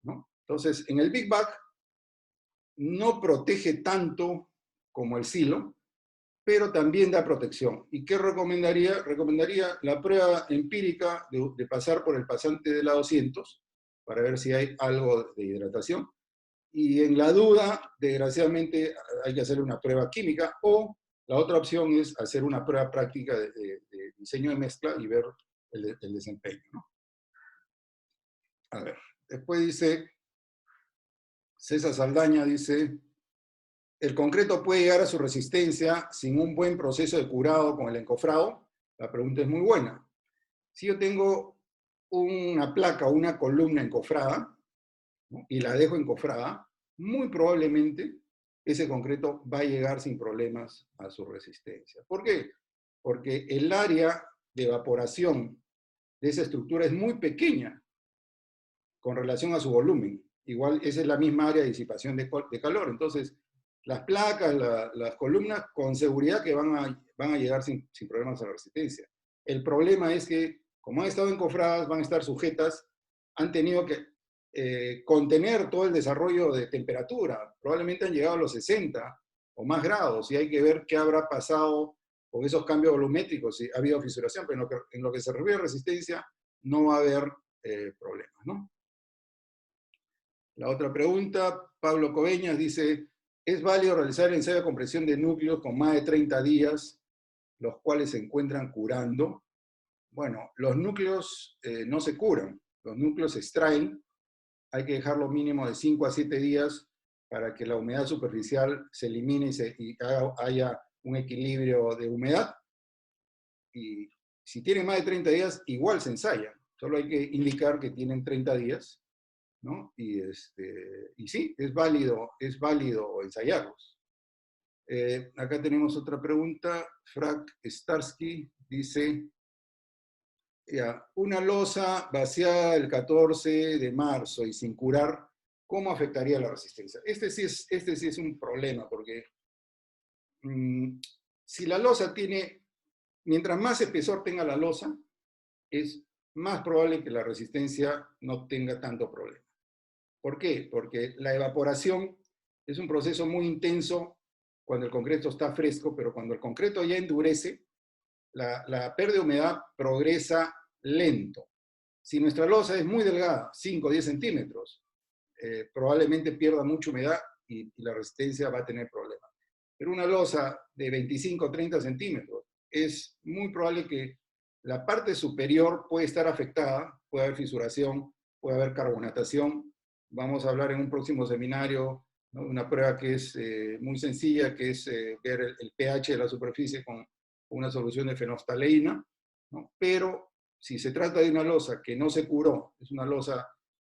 ¿No? Entonces, en el Big Bag no protege tanto como el silo, pero también da protección. ¿Y qué recomendaría? Recomendaría la prueba empírica de pasar por el pasante de la 200 para ver si hay algo de hidratación. Y en la duda, desgraciadamente, hay que hacer una prueba química, o la otra opción es hacer una prueba práctica de diseño de mezcla y ver el desempeño, ¿no? A ver, después dice, César Saldaña dice, ¿el concreto puede llegar a su resistencia sin un buen proceso de curado con el encofrado? La pregunta es muy buena. Si yo tengo una placa o una columna encofrada, ¿no?, y la dejo encofrada, muy probablemente ese concreto va a llegar sin problemas a su resistencia. ¿Por qué? Porque el área de evaporación de esa estructura es muy pequeña con relación a su volumen. Igual esa es la misma área de disipación de calor. Entonces, las placas, las columnas, con seguridad que van a llegar sin problemas a la resistencia. El problema es que, como han estado encofradas, van a estar sujetas, han tenido que contener todo el desarrollo de temperatura. Probablemente han llegado a los 60 o más grados, y hay que ver qué habrá pasado con esos cambios volumétricos, si ha habido fisuración, pero en lo que se refiere a resistencia, no va a haber problemas, ¿no? La otra pregunta, Pablo Coveñas dice, ¿es válido realizar el ensayo de compresión de núcleos con más de 30 días, los cuales se encuentran curando? Bueno, los núcleos no se curan, los núcleos se extraen, hay que dejarlo mínimo de 5 a 7 días para que la humedad superficial se elimine y haya un equilibrio de humedad. Y si tienen más de 30 días, igual se ensaya. Solo hay que indicar que tienen 30 días, ¿no? Y sí, es válido ensayarlos. Acá tenemos otra pregunta. Frank Starsky dice, ya, una losa vaciada el 14 de marzo y sin curar, ¿cómo afectaría la resistencia? Este sí es un problema, porque si la losa tiene, mientras más espesor tenga la losa, es más probable que la resistencia no tenga tanto problema. ¿Por qué? Porque la evaporación es un proceso muy intenso cuando el concreto está fresco, pero cuando el concreto ya endurece, la pérdida de humedad progresa lento. Si nuestra losa es muy delgada, 5 o 10 centímetros, probablemente pierda mucha humedad y la resistencia va a tener problemas. Pero una losa de 25 o 30 centímetros, es muy probable que la parte superior puede estar afectada, puede haber fisuración, puede haber carbonatación. Vamos a hablar en un próximo seminario, ¿no?, una prueba que es muy sencilla, que es ver el pH de la superficie con una solución de fenolftaleína, ¿no? Pero si se trata de una losa que no se curó, es una losa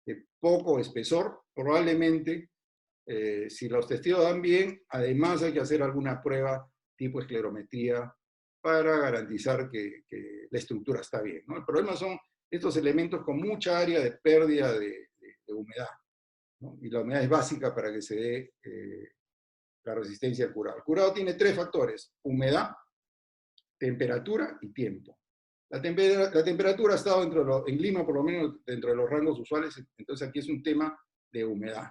de poco espesor, probablemente, si los testigos dan bien, además hay que hacer alguna prueba tipo esclerometría para garantizar que la estructura está bien, ¿no? El problema son estos elementos con mucha área de pérdida de humedad, ¿no? Y la humedad es básica para que se dé la resistencia al curado. El curado tiene 3 factores: humedad, temperatura y tiempo. La temperatura ha estado en Lima, por lo menos, dentro de los rangos usuales, entonces aquí es un tema de humedad.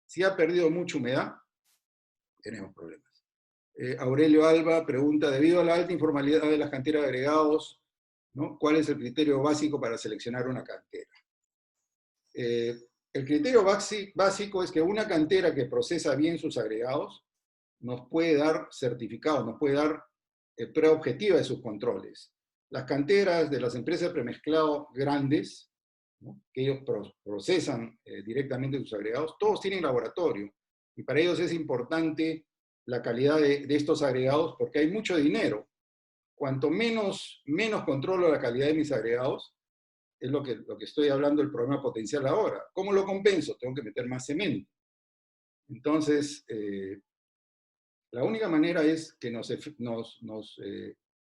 Si ha perdido mucha humedad, tenemos problemas. Aurelio Alba pregunta, debido a la alta informalidad de las canteras de agregados, ¿no?, ¿cuál es el criterio básico para seleccionar una cantera? El criterio básico es que una cantera que procesa bien sus agregados nos puede dar certificados, nos puede dar prueba objetiva de sus controles. Las canteras de las empresas de premezclado grandes, ¿no?, que ellos procesan directamente sus agregados, todos tienen laboratorio. Y para ellos es importante la calidad de estos agregados porque hay mucho dinero. Cuanto menos controlo la calidad de mis agregados, es lo que estoy hablando del problema potencial ahora. ¿Cómo lo compenso? Tengo que meter más cemento. Entonces, la única manera es que nos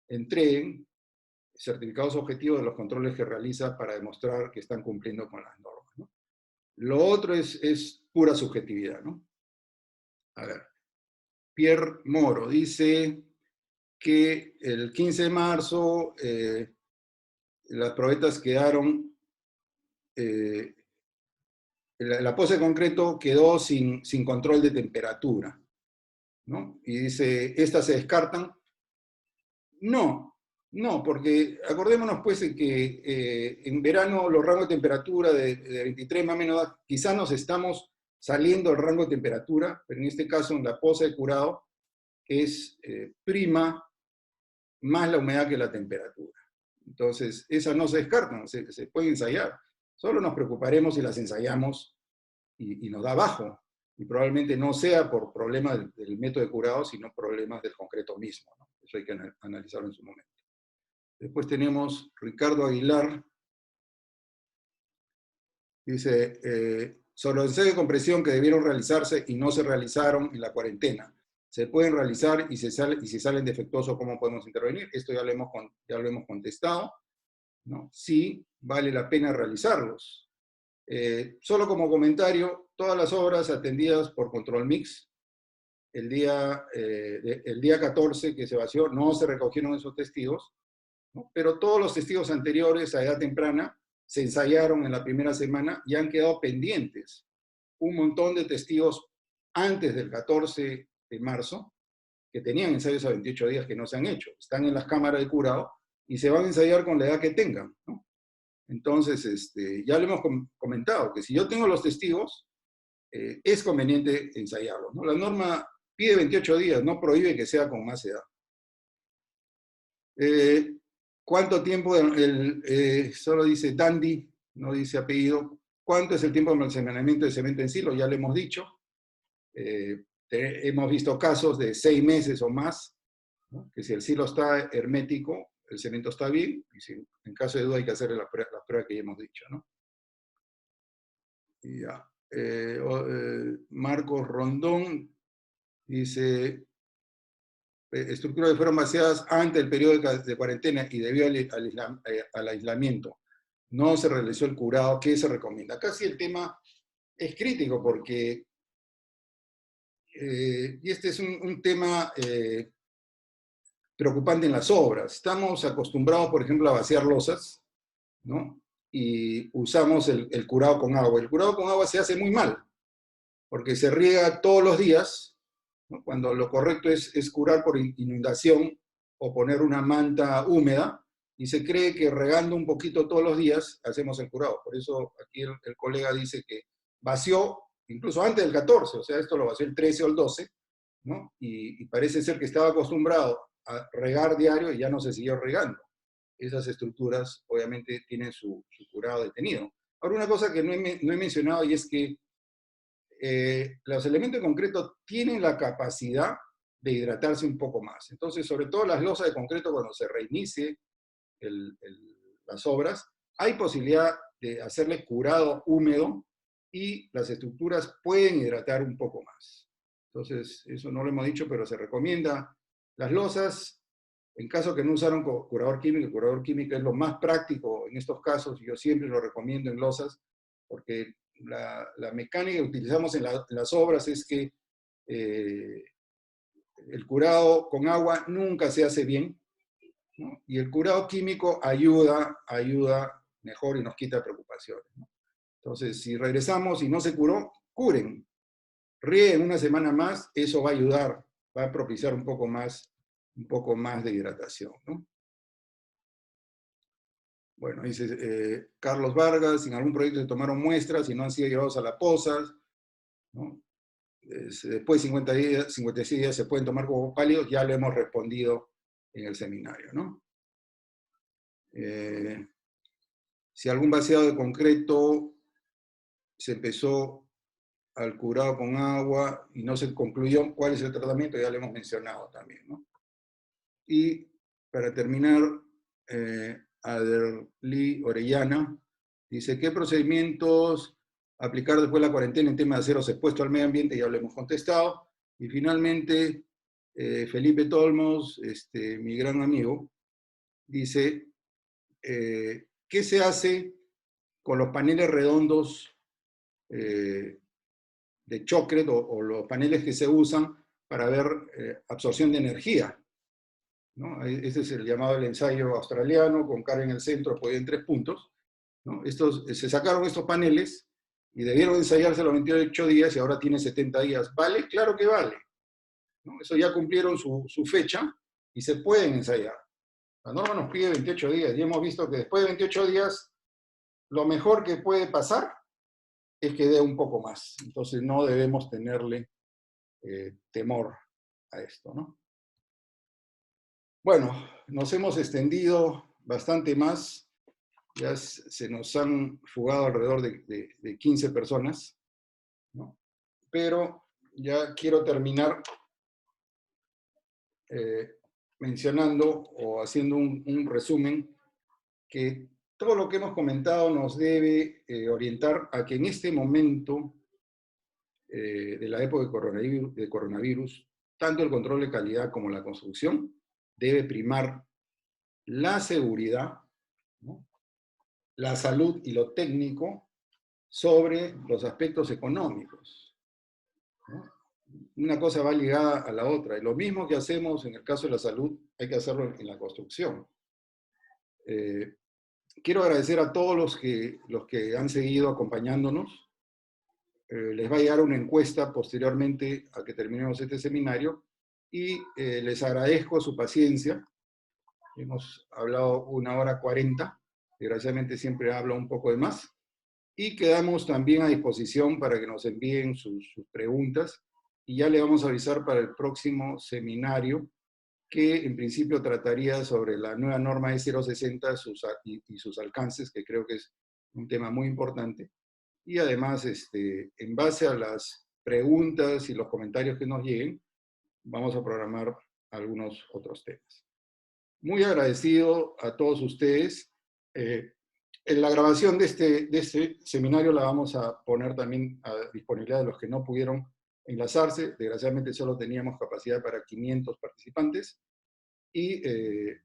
entreguen certificados objetivos de los controles que realiza para demostrar que están cumpliendo con las normas, ¿no? Lo otro es pura subjetividad, ¿no? A ver, Pierre Moro dice que el 15 de marzo las probetas quedaron, la pose de concreto quedó sin control de temperatura, ¿no? Y dice, ¿estas se descartan? No, porque acordémonos pues de que en verano los rangos de temperatura de 23 más o menos, quizás nos estamos saliendo del rango de temperatura, pero en este caso en la pose de curado es prima más la humedad que la temperatura. Entonces, esas no se descartan, se pueden ensayar. Solo nos preocuparemos si las ensayamos y nos da bajo. Y probablemente no sea por problemas del método de curado, sino problemas del concreto mismo, ¿no? Eso hay que analizarlo en su momento. Después tenemos Ricardo Aguilar. Dice, sobre los ensayos de compresión que debieron realizarse y no se realizaron en la cuarentena, ¿se pueden realizar y si salen defectuosos, cómo podemos intervenir? Esto ya lo hemos contestado, ¿no? Sí, vale la pena realizarlos. Solo como comentario, todas las obras atendidas por Control Mix, el día 14 que se vació, no se recogieron esos testigos, ¿no? Pero todos los testigos anteriores a edad temprana se ensayaron en la primera semana y han quedado pendientes un montón de testigos antes del 14 de marzo que tenían ensayos a 28 días que no se han hecho. Están en las cámaras de curado y se van a ensayar con la edad que tengan, ¿no? Entonces, ya lo hemos comentado, que si yo tengo los testigos, es conveniente ensayarlo, ¿no? La norma pide 28 días, no prohíbe que sea con más edad. ¿Cuánto tiempo? Solo dice Dandy, no dice apellido. ¿Cuánto es el tiempo de almacenamiento de cemento en silo? Ya lo hemos dicho. Hemos visto casos de 6 meses o más, ¿no? Que si el silo está hermético, el cemento está bien, y si en caso de duda hay que hacer la prueba que ya hemos dicho, ¿no? Y ya. Marcos Rondón dice, estructuras que fueron vaciadas antes del periodo de cuarentena y debido al aislamiento, no se realizó el curado, ¿qué se recomienda? Acá sí el tema es crítico porque, y este es un tema preocupante en las obras. Estamos acostumbrados, por ejemplo, a vaciar losas, ¿no? Y usamos el curado con agua. El curado con agua se hace muy mal, porque se riega todos los días, ¿no? Cuando lo correcto es curar por inundación o poner una manta húmeda, y se cree que regando un poquito todos los días hacemos el curado. Por eso aquí el colega dice que vació incluso antes del 14, o sea, esto lo vació el 13 o el 12, ¿no? Y parece ser que estaba acostumbrado a regar diario y ya no se siguió regando. Esas estructuras obviamente tienen su curado detenido. Ahora, una cosa que no he mencionado, y es que los elementos de concreto tienen la capacidad de hidratarse un poco más. Entonces, sobre todo las losas de concreto, cuando se reinicie las obras, hay posibilidad de hacerle curado húmedo y las estructuras pueden hidratar un poco más. Entonces, eso no lo hemos dicho, pero se recomienda. Las losas, en caso que no usaron curador químico, el curador químico es lo más práctico en estos casos, yo siempre lo recomiendo en losas, porque la mecánica que utilizamos en las obras es que el curado con agua nunca se hace bien, ¿no? Y el curado químico ayuda mejor y nos quita preocupaciones, ¿no? Entonces, si regresamos y no se curó, curen. Rieguen una semana más, eso va a ayudar, va a propiciar un poco más de hidratación, ¿no? Bueno, dice Carlos Vargas, en algún proyecto se tomaron muestras y no han sido llevados a las pozas, ¿no? Después de 56 días se pueden tomar como pálidos, ya lo hemos respondido en el seminario, ¿no? Si algún vaciado de concreto se empezó al curado con agua y no se concluyó, ¿cuál es el tratamiento? Ya lo hemos mencionado también, ¿no? Y para terminar, Aderly Orellana dice, ¿qué procedimientos aplicar después de la cuarentena en tema de aceros expuestos al medio ambiente? Ya lo hemos contestado. Y finalmente, Felipe Tolmos, mi gran amigo, dice, ¿qué se hace con los paneles redondos de Chocret o los paneles que se usan para ver absorción de energía, ¿no? Este es el llamado el ensayo australiano, con carga en el centro, apoyo en 3 puntos, ¿no? Se sacaron estos paneles y debieron ensayarse los 28 días y ahora tiene 70 días. ¿Vale? Claro que vale, ¿no? Eso ya cumplieron su fecha y se pueden ensayar. La norma nos pide 28 días y hemos visto que después de 28 días lo mejor que puede pasar es que dé un poco más. Entonces no debemos tenerle temor a esto, ¿no? Bueno, nos hemos extendido bastante más, ya se nos han fugado alrededor de 15 personas, ¿no? Pero ya quiero terminar mencionando o haciendo un resumen que todo lo que hemos comentado nos debe orientar a que en este momento de la época de coronavirus, tanto el control de calidad como la construcción debe primar la seguridad, ¿no? La salud y lo técnico sobre los aspectos económicos, ¿no? Una cosa va ligada a la otra. Y lo mismo que hacemos en el caso de la salud, hay que hacerlo en la construcción. Quiero agradecer a todos los que han seguido acompañándonos. Les va a llegar una encuesta posteriormente a que terminemos este seminario y les agradezco su paciencia. Hemos hablado 1 hora 40, desgraciadamente siempre hablo un poco de más, Y quedamos también a disposición para que nos envíen sus preguntas, y ya le vamos a avisar para el próximo seminario, que en principio trataría sobre la nueva norma E060 y sus alcances, que creo que es un tema muy importante. Y además, en base a las preguntas y los comentarios que nos lleguen, vamos a programar algunos otros temas. Muy agradecido a todos ustedes. En la grabación de este seminario la vamos a poner también a disponibilidad de los que no pudieron enlazarse. Desgraciadamente solo teníamos capacidad para 500 participantes. Y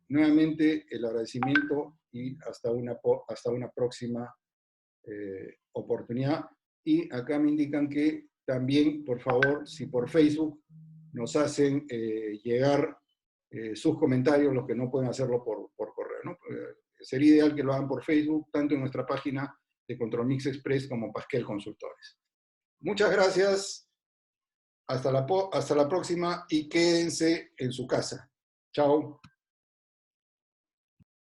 nuevamente el agradecimiento y hasta una próxima oportunidad. Y acá me indican que también, por favor, si por Facebook nos hacen llegar sus comentarios, los que no pueden hacerlo por correo, ¿no? Sería ideal que lo hagan por Facebook, tanto en nuestra página de Control Mix Express como Pasquel Consultores. Muchas gracias, hasta la próxima y quédense en su casa. Chao.